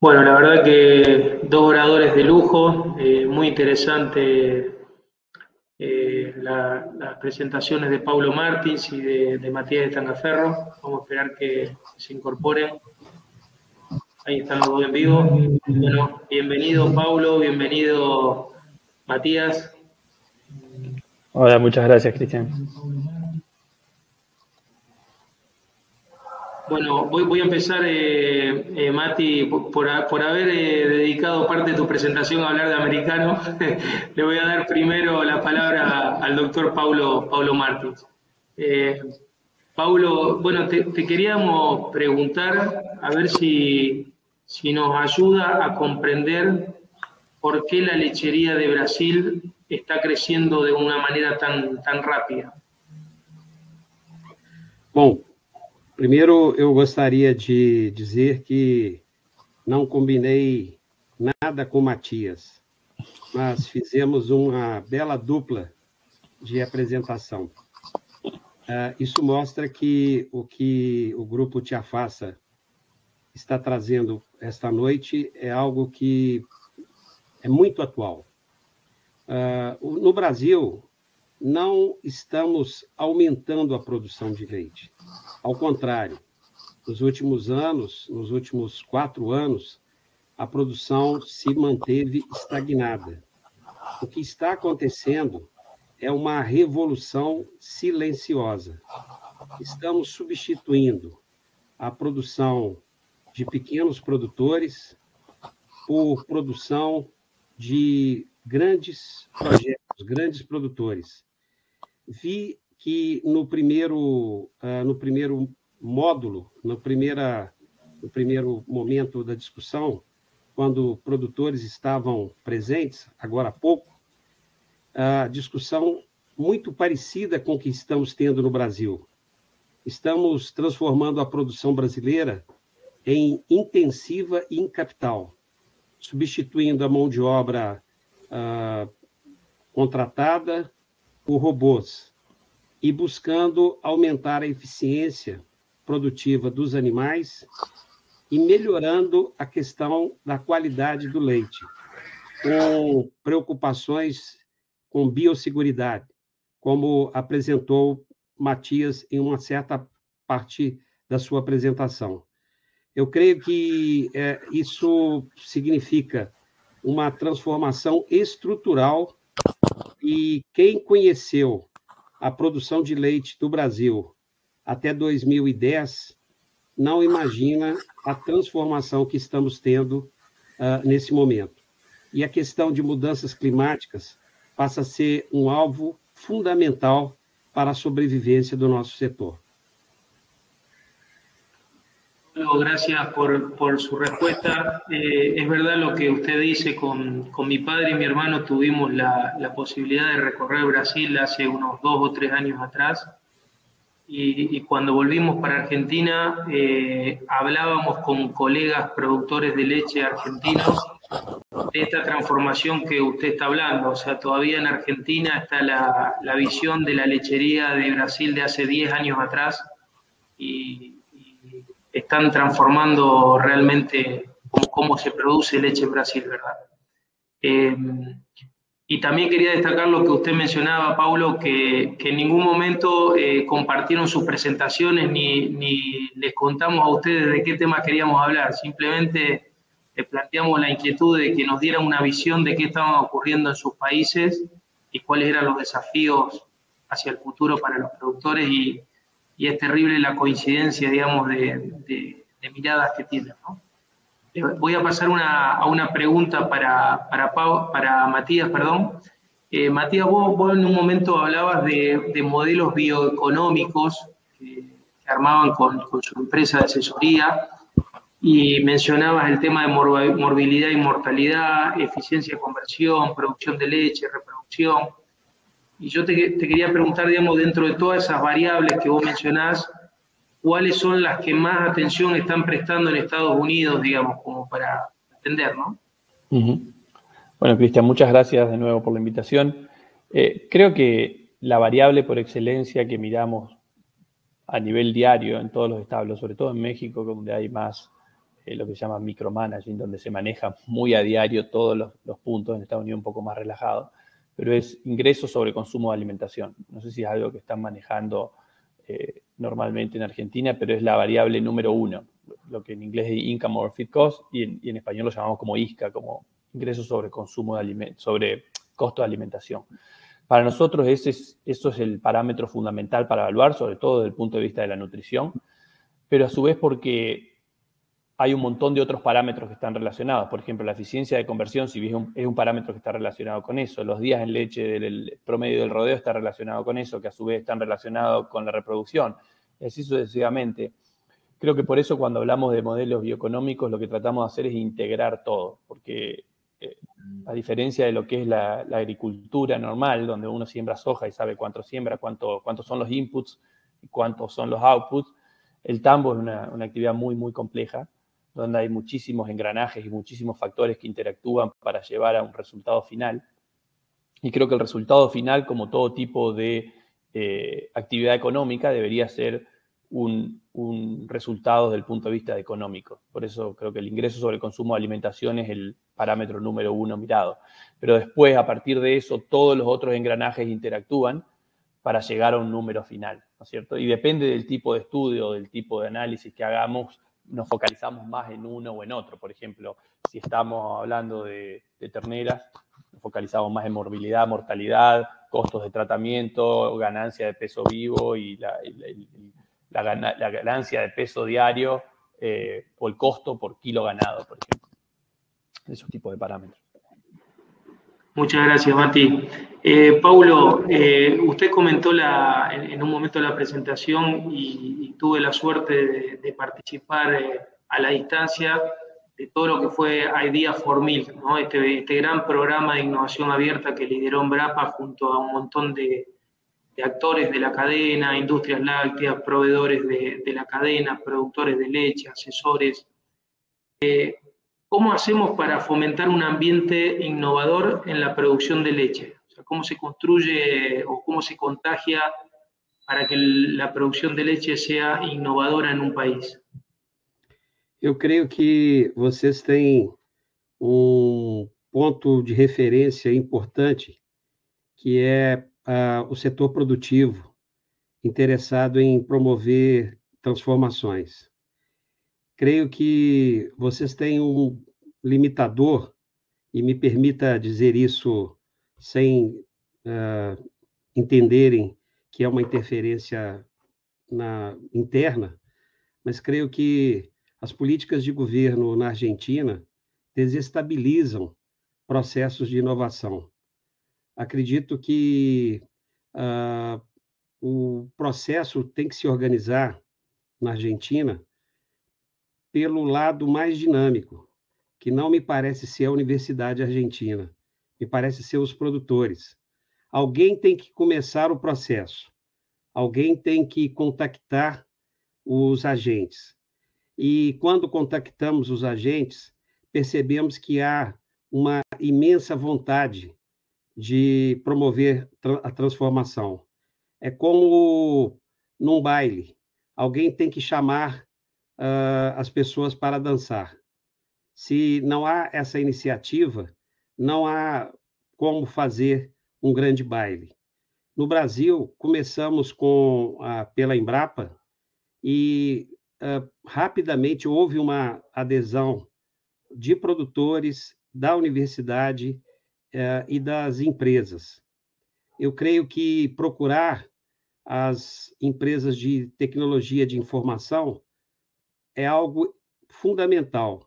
Bueno, la verdad que dos oradores de lujo, muy interesante las presentaciones de Paulo Martins y de Matías de Tangaferro. Vamos a esperar que se incorporen. Ahí están los dos en vivo. Bueno, bienvenido Paulo, bienvenido Matías. Hola, muchas gracias, Cristian. Bueno, voy a empezar, Mati, por haber dedicado parte de tu presentación a hablar de americano. Le voy a dar primero la palabra al doctor Paulo Martins. Paulo, bueno, te queríamos preguntar, a ver si nos ayuda a comprender por qué la lechería de Brasil está creciendo de una manera tan rápida. Bom, Primeiro, eu gostaria de dizer que não combinei nada com Matias, mas fizemos uma bela dupla de apresentação. Isso mostra que o Grupo Tia Faça está trazendo esta noite é algo que é muito atual. No Brasil, não estamos aumentando a produção de leite. Ao contrário, nos últimos anos, nos últimos 4 anos, a produção se manteve estagnada. O que está acontecendo é uma revolução silenciosa. Estamos substituindo a produção de pequenos produtores por produção de grandes projetos, grandes produtores. Vi que no primeiro módulo, no primeiro momento da discussão, quando produtores estavam presentes, agora há pouco, a discussão muito parecida com o que estamos tendo no Brasil. Estamos transformando a produção brasileira em intensiva e em capital, substituindo a mão de obra contratada por robôs e buscando aumentar a eficiência produtiva dos animais e melhorando a questão da qualidade do leite, com preocupações com biosseguridade, como apresentou Matias em uma certa parte da sua apresentação. Eu creio que isso significa uma transformação estrutural e quem conheceu a produção de leite do Brasil até 2010 não imagina a transformação que estamos tendo nesse momento. E a questão de mudanças climáticas passa a ser um alvo fundamental para a sobrevivência do nosso setor. Gracias por su respuesta. Es verdad lo que usted dice, con mi padre y mi hermano tuvimos la posibilidad de recorrer Brasil hace unos 2 o 3 años atrás y cuando volvimos para Argentina hablábamos con colegas productores de leche argentinos de esta transformación que usted está hablando. O sea, todavía en Argentina está la visión de la lechería de Brasil de hace 10 años atrás y están transformando realmente cómo se produce leche en Brasil, ¿verdad? Y también quería destacar lo que usted mencionaba, Paulo, que en ningún momento compartieron sus presentaciones ni les contamos a ustedes de qué tema queríamos hablar. Simplemente les planteamos la inquietud de que nos dieran una visión de qué estaba ocurriendo en sus países y cuáles eran los desafíos hacia el futuro para los productores y es terrible la coincidencia, digamos, de miradas que tienen, ¿no? Voy a pasar a una pregunta para Matías, perdón. Matías, vos en un momento hablabas de modelos bioeconómicos que armaban con su empresa de asesoría y mencionabas el tema de morbilidad y mortalidad, eficiencia de conversión, producción de leche, reproducción. Y yo te quería preguntar, digamos, dentro de todas esas variables que vos mencionás, ¿cuáles son las que más atención están prestando en Estados Unidos, digamos, como para entender, ¿no? Bueno, Cristian, muchas gracias de nuevo por la invitación. Creo que la variable por excelencia que miramos a nivel diario en todos los establos, sobre todo en México, donde hay más lo que se llama micromanaging, donde se maneja muy a diario todos los puntos, en Estados Unidos un poco más relajado, pero es ingresos sobre consumo de alimentación. No sé si es algo que están manejando normalmente en Argentina, pero es la variable número 1, lo que en inglés es Income over Feed Cost, y en español lo llamamos como ISCA, como ingresos sobre consumo de sobre costo de alimentación. Para nosotros eso es el parámetro fundamental para evaluar, sobre todo desde el punto de vista de la nutrición, pero a su vez porque hay un montón de otros parámetros que están relacionados. Por ejemplo, la eficiencia de conversión, si bien es un parámetro que está relacionado con eso. Los días en leche del promedio del rodeo está relacionado con eso, que a su vez están relacionados con la reproducción. Y así sucesivamente. Creo que por eso cuando hablamos de modelos bioeconómicos lo que tratamos de hacer es integrar todo. Porque a diferencia de lo que es la agricultura normal, donde uno siembra soja y sabe cuánto siembra, cuántos son los inputs y cuántos son los outputs, El tambo es una actividad muy, muy compleja, donde hay muchísimos engranajes y muchísimos factores que interactúan para llevar a un resultado final. Y creo que el resultado final, como todo tipo de actividad económica, debería ser un resultado desde el punto de vista económico. Por eso creo que el ingreso sobre el consumo de alimentación es el parámetro número 1 mirado. Pero después, a partir de eso, todos los otros engranajes interactúan para llegar a un número final, ¿no es cierto? Y depende del tipo de estudio, del tipo de análisis que hagamos, nos focalizamos más en uno o en otro. Por ejemplo, si estamos hablando de terneras, nos focalizamos más en morbilidad, mortalidad, costos de tratamiento, ganancia de peso vivo y la ganancia de peso diario o el costo por kilo ganado, por ejemplo. Esos tipos de parámetros. Muchas gracias, Mati. Paulo, usted comentó en un momento de la presentación y tuve la suerte de participar a la distancia de todo lo que fue Idea for Milk, ¿no? Este gran programa de innovación abierta que lideró Embrapa junto a un montón de actores de la cadena, industrias lácteas, proveedores de la cadena, productores de leche, asesores. ¿Cómo hacemos para fomentar un ambiente innovador en la producción de leche? O sea, ¿cómo se construye o cómo se contagia para que la produção de leite seja inovadora num país? Eu creio que vocês têm um ponto de referência importante, que é o setor produtivo, interessado em promover transformações. Creio que vocês têm um limitador, e me permita dizer isso sem entenderem que é uma interferência interna, mas creio que as políticas de governo na Argentina desestabilizam processos de inovação. Acredito que o processo tem que se organizar na Argentina pelo lado mais dinâmico, que não me parece ser a Universidade Argentina, me parece ser os produtores. Alguém tem que começar o processo, alguém tem que contactar os agentes. E quando contactamos os agentes, percebemos que há uma imensa vontade de promover a transformação. É como num baile, alguém tem que chamar as pessoas para dançar. Se não há essa iniciativa, não há como fazer um grande baile. No Brasil, começamos pela Embrapa e rapidamente houve uma adesão de produtores, da universidade e das empresas. Eu creio que procurar as empresas de tecnologia de informação é algo fundamental,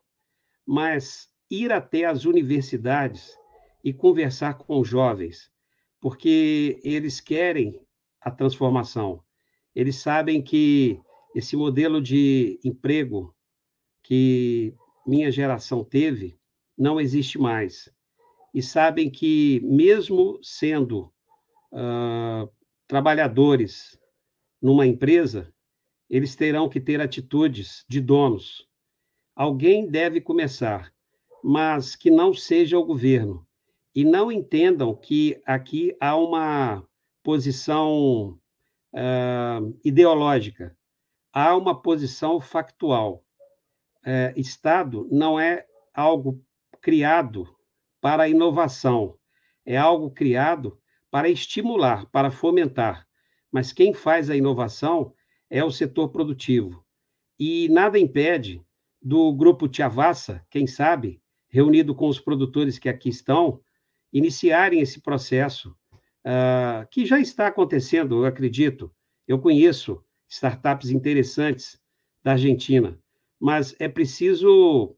mas ir até as universidades e conversar com os jovens, porque eles querem a transformação. Eles sabem que esse modelo de emprego que minha geração teve não existe mais. E sabem que, mesmo sendo trabalhadores numa empresa, eles terão que ter atitudes de donos. Alguém deve começar, mas que não seja o governo. E não entendam que aqui há uma posição ideológica, há uma posição factual. Estado não é algo criado para a inovação, é algo criado para estimular, para fomentar. Mas quem faz a inovação é o setor produtivo. E nada impede do Grupo Chavasa, quem sabe, reunido com os produtores que aqui estão, iniciarem esse processo, que já está acontecendo, eu acredito. Eu conheço startups interessantes da Argentina, mas é preciso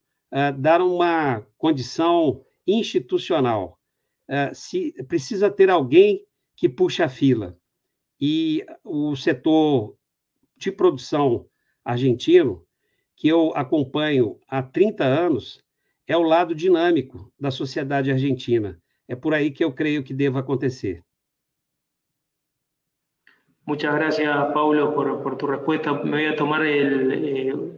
dar uma condição institucional. Precisa ter alguém que puxe a fila. E o setor de produção argentino, que eu acompanho há 30 anos, é o lado dinâmico da sociedade argentina. É por aí que eu creio que deva acontecer. Muchas gracias, Paulo, por tu respuesta. Me voy a tomar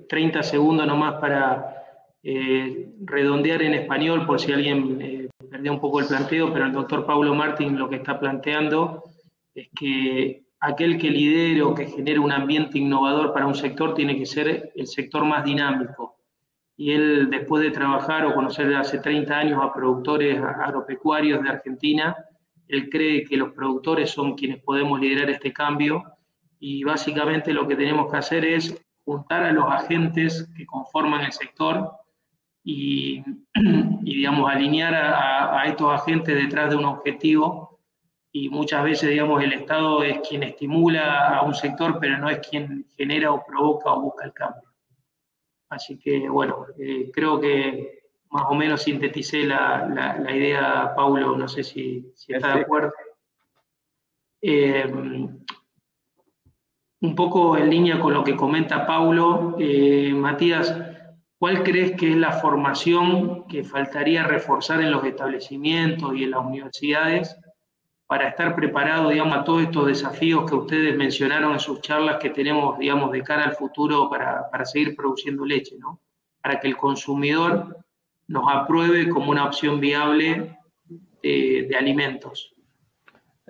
30 segundos nomás para redondear en español, por si alguien perdió un poco el planteo, pero el doctor Paulo Martín lo que está planteando es que aquel que lidere o que genere un ambiente innovador para un sector tiene que ser el sector más dinámico. Y él, después de trabajar o conocer hace 30 años a productores agropecuarios de Argentina, él cree que los productores son quienes podemos liderar este cambio, y básicamente lo que tenemos que hacer es juntar a los agentes que conforman el sector y digamos, alinear a estos agentes detrás de un objetivo, y muchas veces, digamos, el Estado es quien estimula a un sector, pero no es quien genera o provoca o busca el cambio. Así que, bueno, creo que más o menos sinteticé la idea, Paulo, no sé si está de acuerdo. Un poco en línea con lo que comenta Paulo, Matías, ¿cuál crees que es la formación que faltaría reforzar en los establecimientos y en las universidades para estar preparado, digamos, a todos estos desafíos que ustedes mencionaron en sus charlas que tenemos, digamos, de cara al futuro para seguir produciendo leche, ¿no? Para que el consumidor nos apruebe como una opción viable de alimentos?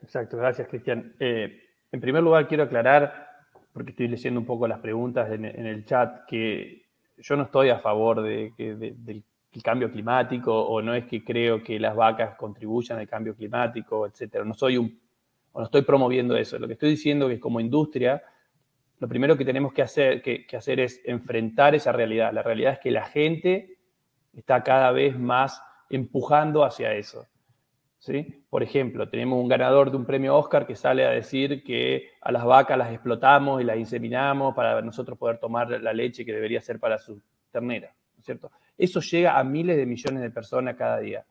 Exacto, gracias, Cristian. En primer lugar, quiero aclarar, porque estoy leyendo un poco las preguntas en el chat, que yo no estoy a favor del cambio climático, o no es que creo que las vacas contribuyan al cambio climático, etcétera. No estoy promoviendo eso. Lo que estoy diciendo es que como industria, lo primero que tenemos que hacer es enfrentar esa realidad. La realidad es que la gente está cada vez más empujando hacia eso, ¿sí? Por ejemplo, tenemos un ganador de un premio Oscar que sale a decir que a las vacas las explotamos y las inseminamos para nosotros poder tomar la leche que debería ser para su ternera, ¿no es cierto? Eso llega a miles de millones de personas cada día.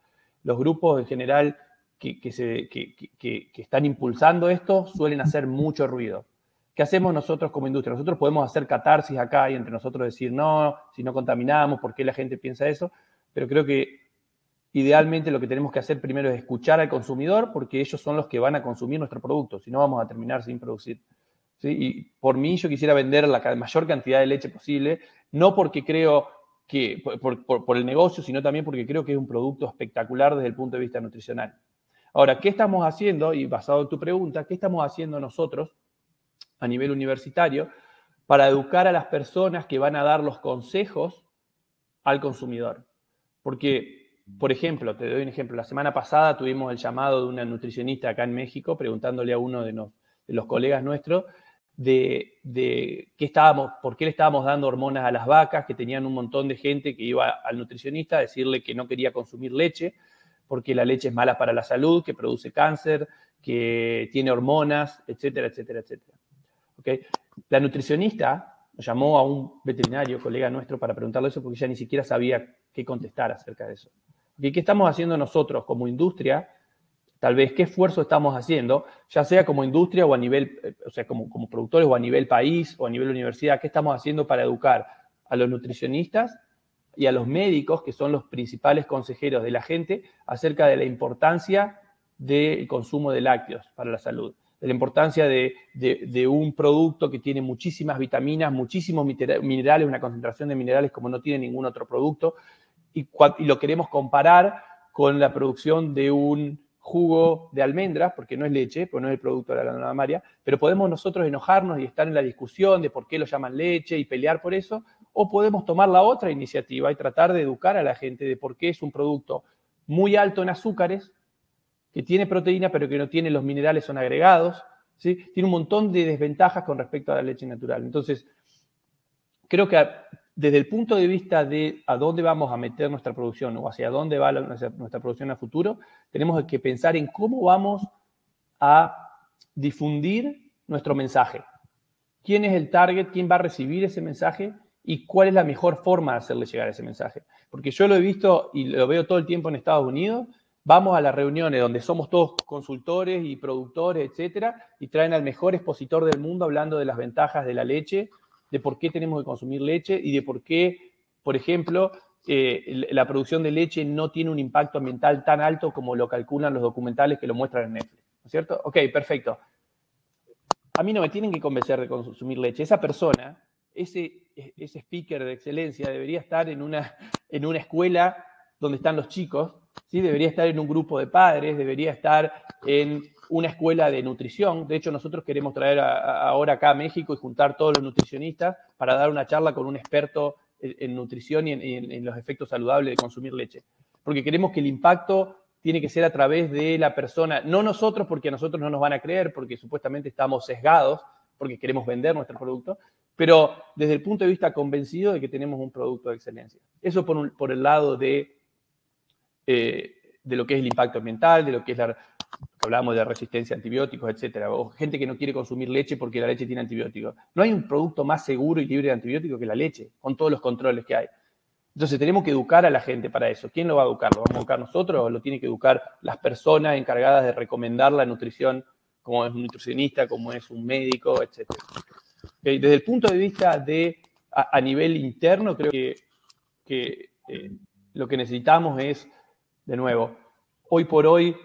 Los grupos en general que están impulsando esto suelen hacer mucho ruido. ¿Qué hacemos nosotros como industria? Nosotros podemos hacer catarsis acá y entre nosotros decir, no, si no contaminamos, ¿por qué la gente piensa eso? Pero creo que idealmente lo que tenemos que hacer primero es escuchar al consumidor, porque ellos son los que van a consumir nuestro producto, si no vamos a terminar sin producir, ¿sí? Y por mí yo quisiera vender la mayor cantidad de leche posible, no porque creo que por el negocio, sino también porque creo que es un producto espectacular desde el punto de vista nutricional. Ahora, ¿qué estamos haciendo? Y basado en tu pregunta, ¿qué estamos haciendo nosotros a nivel universitario para educar a las personas que van a dar los consejos al consumidor? Porque, por ejemplo, te doy un ejemplo, la semana pasada tuvimos el llamado de una nutricionista acá en México preguntándole a uno de los colegas nuestros por qué le estábamos dando hormonas a las vacas, que tenían un montón de gente que iba al nutricionista a decirle que no quería consumir leche, porque la leche es mala para la salud, que produce cáncer, que tiene hormonas, etcétera, etcétera, etcétera. ¿Okay? La nutricionista nos llamó a un veterinario, colega nuestro, para preguntarle eso porque ella ni siquiera sabía qué contestar acerca de eso. ¿Okay? ¿Qué estamos haciendo nosotros como industria? Tal vez, ¿qué esfuerzo estamos haciendo? Ya sea como industria o a nivel, o sea, como productores o a nivel país o a nivel universidad, ¿qué estamos haciendo para educar a los nutricionistas y a los médicos, que son los principales consejeros de la gente, acerca de la importancia del consumo de lácteos para la salud? De la importancia de un producto que tiene muchísimas vitaminas, muchísimos minerales, una concentración de minerales como no tiene ningún otro producto, y lo queremos comparar con la producción de un jugo de almendras, porque no es leche, porque no es el producto de la glándula mamaria, pero podemos nosotros enojarnos y estar en la discusión de por qué lo llaman leche y pelear por eso, o podemos tomar la otra iniciativa y tratar de educar a la gente de por qué es un producto muy alto en azúcares, que tiene proteína pero que no tiene los minerales, son agregados, ¿sí? Tiene un montón de desventajas con respecto a la leche natural. Entonces, creo que desde el punto de vista de a dónde vamos a meter nuestra producción o hacia dónde va nuestra producción a futuro, tenemos que pensar en cómo vamos a difundir nuestro mensaje. ¿Quién es el target? ¿Quién va a recibir ese mensaje? ¿Y cuál es la mejor forma de hacerle llegar ese mensaje? Porque yo lo he visto y lo veo todo el tiempo en Estados Unidos. Vamos a las reuniones donde somos todos consultores y productores, etcétera, y traen al mejor expositor del mundo hablando de las ventajas de la leche, de por qué tenemos que consumir leche y de por qué, por ejemplo, la producción de leche no tiene un impacto ambiental tan alto como lo calculan los documentales que lo muestran en Netflix, ¿no es cierto? Ok, perfecto. a mí no me tienen que convencer de consumir leche. Esa persona, ese speaker de excelencia debería estar en una escuela donde están los chicos, ¿sí? Debería estar en un grupo de padres, debería estar en una escuela de nutrición. De hecho, nosotros queremos traer ahora acá a México y juntar todos los nutricionistas para dar una charla con un experto en nutrición y en los efectos saludables de consumir leche. Porque queremos que el impacto tiene que ser a través de la persona, no nosotros, porque a nosotros no nos van a creer, porque supuestamente estamos sesgados, porque queremos vender nuestro producto, pero desde el punto de vista convencido de que tenemos un producto de excelencia. Eso por el lado de lo que es el impacto ambiental, de lo que es hablábamos de resistencia a antibióticos, etcétera, o gente que no quiere consumir leche porque la leche tiene antibióticos. No hay un producto más seguro y libre de antibióticos que la leche, con todos los controles que hay. Entonces tenemos que educar a la gente para eso. ¿Quién lo va a educar? ¿Lo vamos a educar nosotros o lo tiene que educar las personas encargadas de recomendar la nutrición, como es un nutricionista, como es un médico, etcétera? Desde el punto de vista a nivel interno, creo que lo que necesitamos es, de nuevo, hoy por hoy,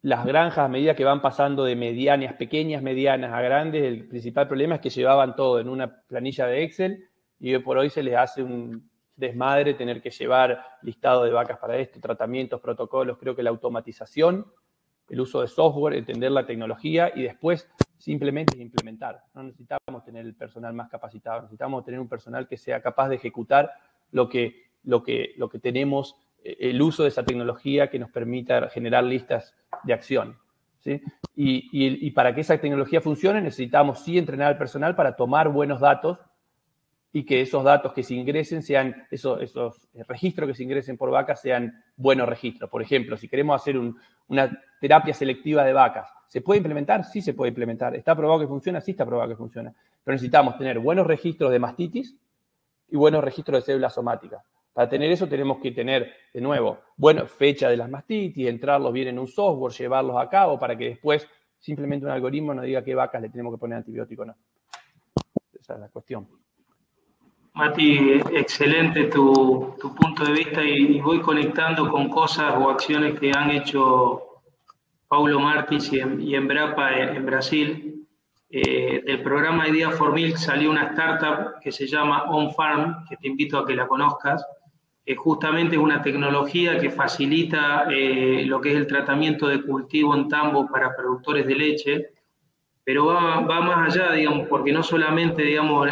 las granjas, a medida que van pasando de medianas, pequeñas, medianas a grandes, el principal problema es que llevaban todo en una planilla de Excel y hoy por hoy se les hace un desmadre tener que llevar listado de vacas para esto, tratamientos, protocolos. Creo que la automatización, el uso de software, entender la tecnología y después simplemente implementar. No necesitamos tener el personal más capacitado, necesitamos tener un personal que sea capaz de ejecutar lo que tenemos, el uso de esa tecnología que nos permita generar listas de acción, ¿sí? Y para que esa tecnología funcione necesitamos sí entrenar al personal para tomar buenos datos y que esos datos que se ingresen sean, esos registros que se ingresen por vacas sean buenos registros. Por ejemplo, si queremos hacer una terapia selectiva de vacas, ¿se puede implementar? Sí se puede implementar. ¿Está probado que funciona? Sí está probado que funciona. Pero necesitamos tener buenos registros de mastitis y buenos registros de células somáticas. Para tener eso tenemos que tener, de nuevo, fecha de las mastitis, entrarlos bien en un software, llevarlos a cabo para que después simplemente un algoritmo nos diga qué vacas le tenemos que poner antibiótico o no. Esa es la cuestión. Mati, excelente tu punto de vista y voy conectando con cosas o acciones que han hecho Paulo Martins y Embrapa en Brasil. Del programa Idea for Milk salió una startup que se llama On Farm, que te invito a que la conozcas. Justamente es una tecnología que facilita lo que es el tratamiento de cultivo en tambo para productores de leche, pero va más allá, digamos, porque no solamente, digamos,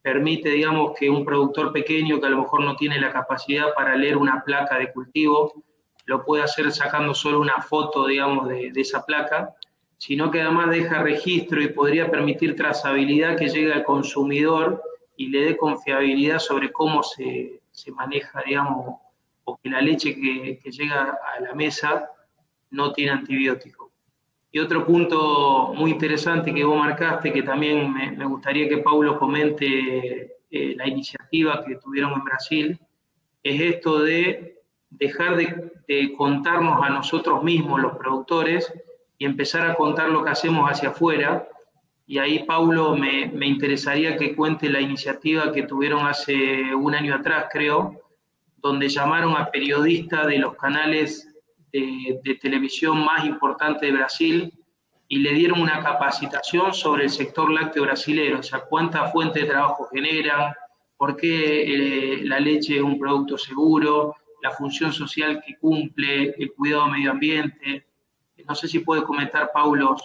permite, digamos, que un productor pequeño que a lo mejor no tiene la capacidad para leer una placa de cultivo, lo puede hacer sacando solo una foto, digamos, de esa placa, sino que además deja registro y podría permitir trazabilidad que llegue al consumidor y le dé confiabilidad sobre cómo se maneja, digamos, o que la leche que llega a la mesa no tiene antibiótico. Y otro punto muy interesante que vos marcaste, que también me gustaría que Paulo comente la iniciativa que tuvieron en Brasil, es esto de dejar de contarnos a nosotros mismos, los productores, y empezar a contar lo que hacemos hacia afuera. Y ahí, Paulo, me interesaría que cuente la iniciativa que tuvieron hace un año atrás, creo, donde llamaron a periodistas de los canales de televisión más importantes de Brasil y le dieron una capacitación sobre el sector lácteo brasilero, o sea, cuántas fuentes de trabajo generan, por qué la leche es un producto seguro, la función social que cumple, el cuidado del medio ambiente. No sé si puede comentar, Paulo,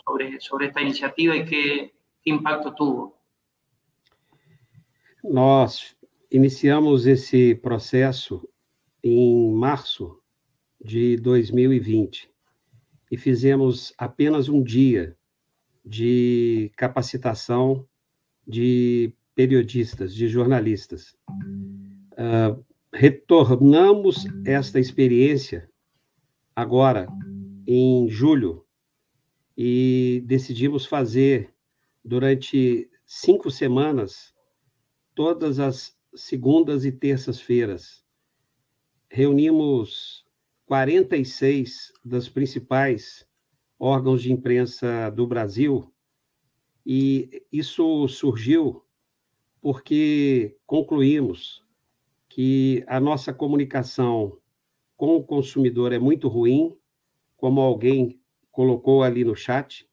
sobre esta iniciativa y qué impacto tuvo. Nós iniciamos esse processo em março de 2020 e fizemos apenas um dia de capacitação de periodistas, de jornalistas. Retornamos esta experiência agora, em julho, e decidimos fazer durante 5 semanas, todas as segundas e terças-feiras. Reunimos 46 dos principais órgãos de imprensa do Brasil, e isso surgiu porque concluímos que a nossa comunicação com o consumidor é muito ruim, como alguém colocou ali no chat,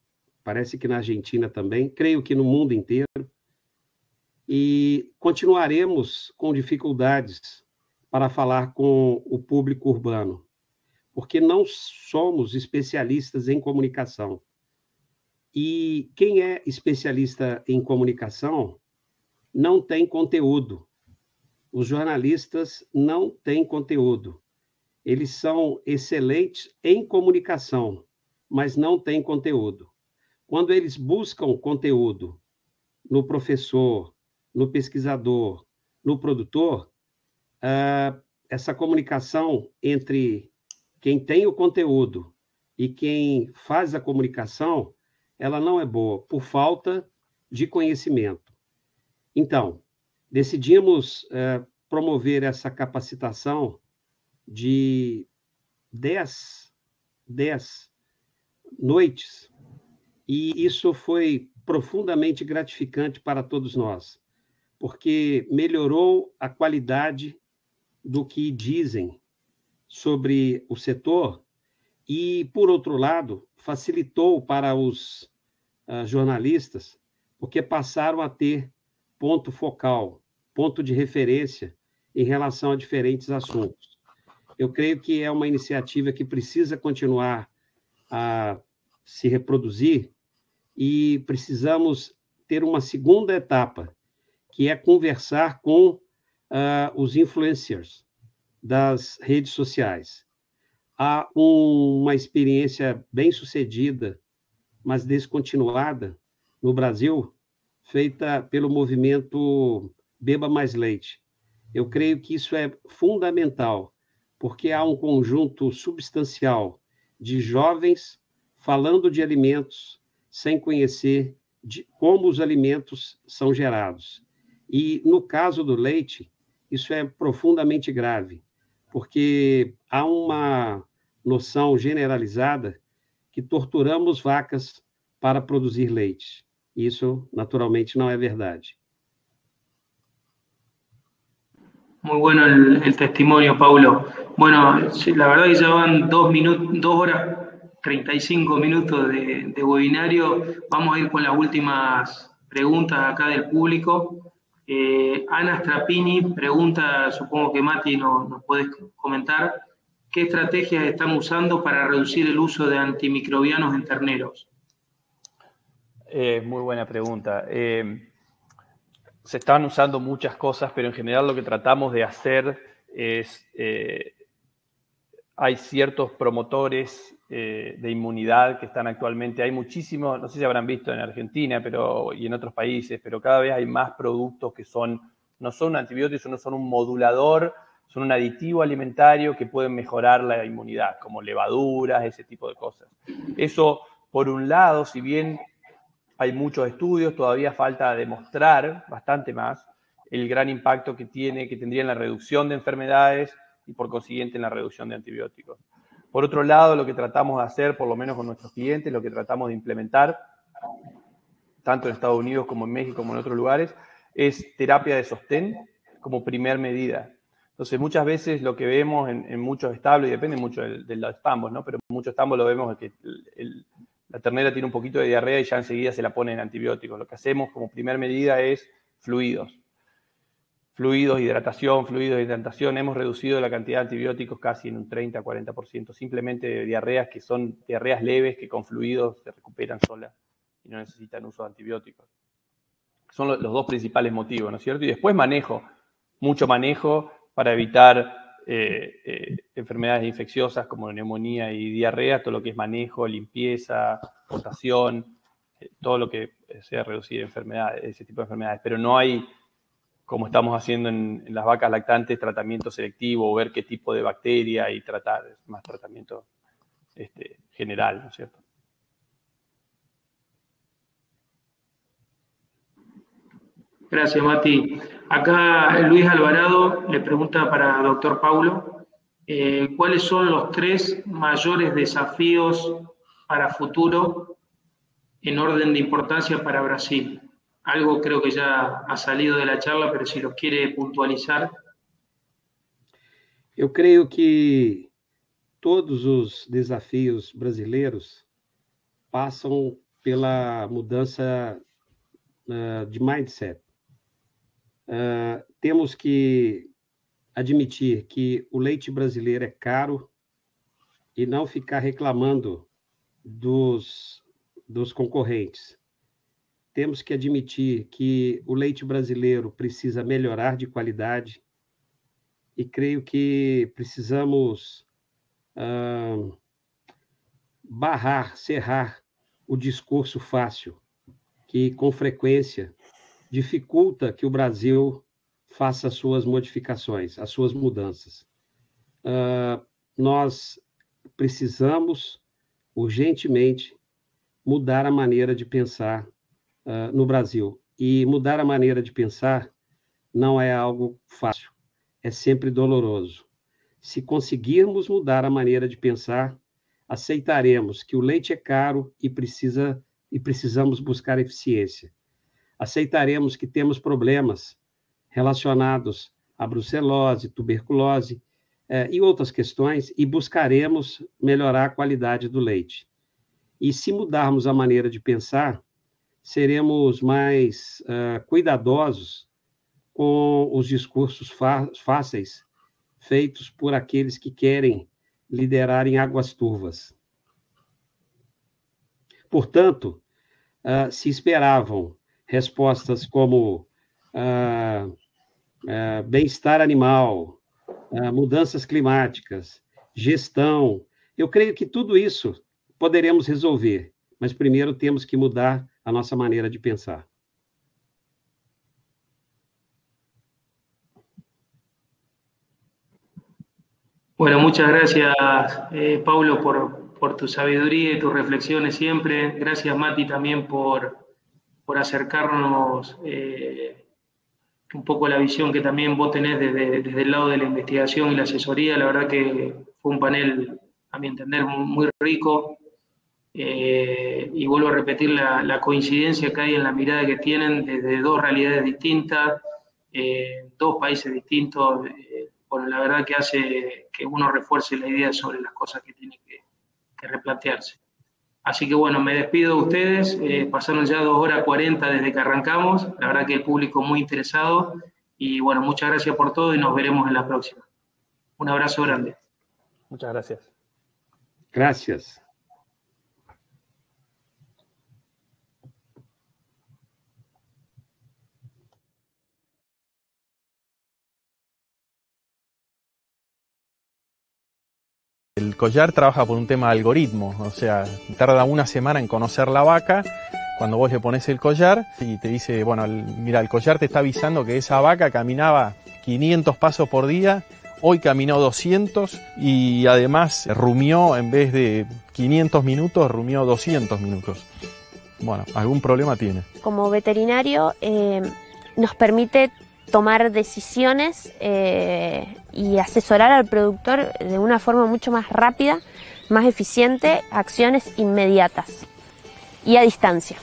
parece que na Argentina também, creio que no mundo inteiro, e continuaremos com dificuldades para falar com o público urbano, porque não somos especialistas em comunicação. E quem é especialista em comunicação não tem conteúdo. Os jornalistas não têm conteúdo. Eles são excelentes em comunicação, mas não têm conteúdo. Quando eles buscam conteúdo no professor, no pesquisador, no produtor, essa comunicação entre quem tem o conteúdo e quem faz a comunicação, ela não é boa, por falta de conhecimento. Então, decidimos promover essa capacitação de 10 noites, e isso foi profundamente gratificante para todos nós, porque melhorou a qualidade do que dizem sobre o setor e, por outro lado, facilitou para os jornalistas, porque passaram a ter ponto focal, ponto de referência em relação a diferentes assuntos. Eu creio que é uma iniciativa que precisa continuar a se reproduzir e precisamos ter uma segunda etapa, que é conversar com os influencers das redes sociais. Há uma experiência bem-sucedida, mas descontinuada no Brasil, feita pelo movimento Beba Mais Leite. Eu creio que isso é fundamental, porque há um conjunto substancial de jovens falando de alimentos sem conhecer como os alimentos são gerados. E, no caso do leite, isso é profundamente grave, porque há uma noção generalizada que torturamos vacas para produzir leite. Isso, naturalmente, não é verdade. Muy bueno el testimonio, Paulo. Bueno, la verdad que ya van 2 horas 35 minutos de webinario. Vamos a ir con las últimas preguntas acá del público. Ana Strapini pregunta, supongo que Mati nos puedes comentar, ¿qué estrategias están usando para reducir el uso de antimicrobianos en terneros? Muy buena pregunta. Se están usando muchas cosas, pero en general lo que tratamos de hacer es, hay ciertos promotores de inmunidad que están actualmente, hay muchísimos, no sé si habrán visto en Argentina y en otros países, pero cada vez hay más productos que no son antibióticos, no son un modulador, son un aditivo alimentario que pueden mejorar la inmunidad, como levaduras, ese tipo de cosas. Eso, por un lado, si bien hay muchos estudios, todavía falta demostrar bastante más el gran impacto que tendría en la reducción de enfermedades y por consiguiente en la reducción de antibióticos. Por otro lado, lo que tratamos de hacer, por lo menos con nuestros clientes, lo que tratamos de implementar, tanto en Estados Unidos como en México como en otros lugares, es terapia de sostén como primer medida. Entonces, muchas veces lo que vemos en muchos establos, y depende mucho de los estambos, ¿no? Pero en muchos estambos lo vemos que la ternera tiene un poquito de diarrea y ya enseguida se la ponen antibióticos. Lo que hacemos como primer medida es fluidos, hidratación. Hemos reducido la cantidad de antibióticos casi en un 30-40%, simplemente de diarreas que son diarreas leves que con fluidos se recuperan solas y no necesitan uso de antibióticos. Son los dos principales motivos, ¿no es cierto? Y después mucho manejo para evitar enfermedades infecciosas como neumonía y diarrea, todo lo que es manejo, limpieza, potación, todo lo que sea reducir enfermedades, ese tipo de enfermedades. Pero no hay, como estamos haciendo en las vacas lactantes, tratamiento selectivo o ver qué tipo de bacteria y tratar, es más tratamiento general, ¿no es cierto? Gracias, Mati. Acá Luis Alvarado le pregunta para el doctor Paulo, ¿cuáles son los 3 mayores desafíos para futuro en orden de importancia para Brasil? Algo creo que ya ha salido de la charla, pero si lo quiere puntualizar. Eu creio que todos os desafios brasileiros passam pela mudança de mindset. Temos que admitir que o leite brasileiro é caro e não ficar reclamando dos concorrentes. Temos que admitir que o leite brasileiro precisa melhorar de qualidade e creio que precisamos cerrar o discurso fácil, que com frequência dificulta que o Brasil faça as suas modificações, as suas mudanças. Nós precisamos urgentemente mudar a maneira de pensar no Brasil. E mudar a maneira de pensar não é algo fácil, é sempre doloroso. Se conseguirmos mudar a maneira de pensar, aceitaremos que o leite é caro e precisamos buscar eficiência. Aceitaremos que temos problemas relacionados à brucelose, tuberculose e outras questões e buscaremos melhorar a qualidade do leite. E se mudarmos a maneira de pensar, seremos mais cuidadosos com os discursos fáceis feitos por aqueles que querem liderar em águas turvas. Portanto, se esperavam respostas como bem-estar animal, mudanças climáticas, gestão, eu creio que tudo isso poderemos resolver, mas primeiro temos que mudar a nossa maneira de pensar. Bueno, muchas gracias, Paulo, por tu sabiduría y tus reflexiones siempre. Gracias, Mati, también por acercarnos un poco la visión que también vos tenés desde el lado de la investigación y la asesoría. La verdad que fue un panel, a mi entender, muy rico. Y vuelvo a repetir la coincidencia que hay en la mirada que tienen desde dos realidades distintas, dos países distintos. Bueno, la verdad que hace que uno refuerce la idea sobre las cosas que tiene que replantearse. Así que bueno, me despido de ustedes. Pasaron ya 2 horas 40 desde que arrancamos. La verdad que el público muy interesado. Y bueno, muchas gracias por todo y nos veremos en la próxima. Un abrazo grande. Muchas gracias. Gracias. El collar trabaja por un tema de algoritmo, o sea, tarda una semana en conocer la vaca. Cuando vos le pones el collar y te dice, bueno, mira, el collar te está avisando que esa vaca caminaba 500 pasos por día, hoy caminó 200 y además rumió, en vez de 500 minutos, rumió 200 minutos. Bueno, algún problema tiene. Como veterinario nos permite tomar decisiones y asesorar al productor de una forma mucho más rápida, más eficiente, acciones inmediatas y a distancia.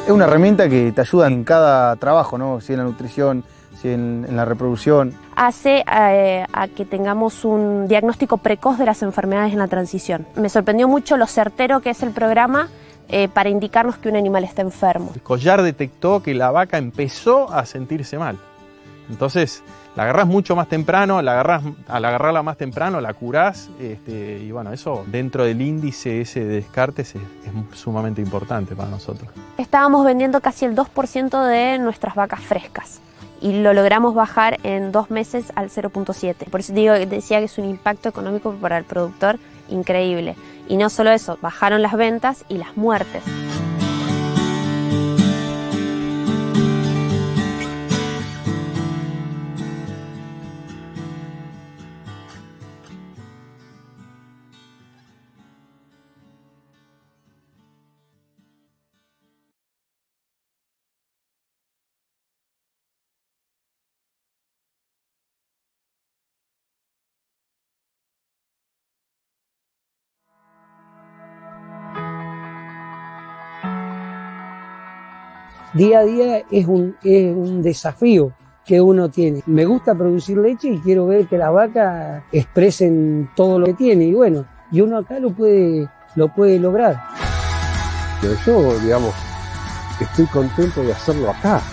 Es una herramienta que te ayuda en cada trabajo, ¿no? Si en la nutrición, si en la reproducción. Hace a que tengamos un diagnóstico precoz de las enfermedades en la transición. Me sorprendió mucho lo certero que es el programa para indicarnos que un animal está enfermo. El collar detectó que la vaca empezó a sentirse mal. Entonces, la agarrás mucho más temprano, al agarrarla más temprano, la curás, y bueno, eso dentro del índice ese de descartes es sumamente importante para nosotros. Estábamos vendiendo casi el 2% de nuestras vacas frescas. Y lo logramos bajar en 2 meses al 0.7. Por eso decía que es un impacto económico para el productor increíble. Y no solo eso, bajaron las ventas y las muertes. Día a día es un desafío que uno tiene. Me gusta producir leche y quiero ver que las vacas expresen todo lo que tiene, y bueno, y uno acá lo puede lograr. Yo, digamos, estoy contento de hacerlo acá,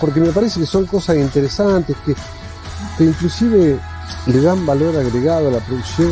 porque me parece que son cosas interesantes que inclusive le dan valor agregado a la producción.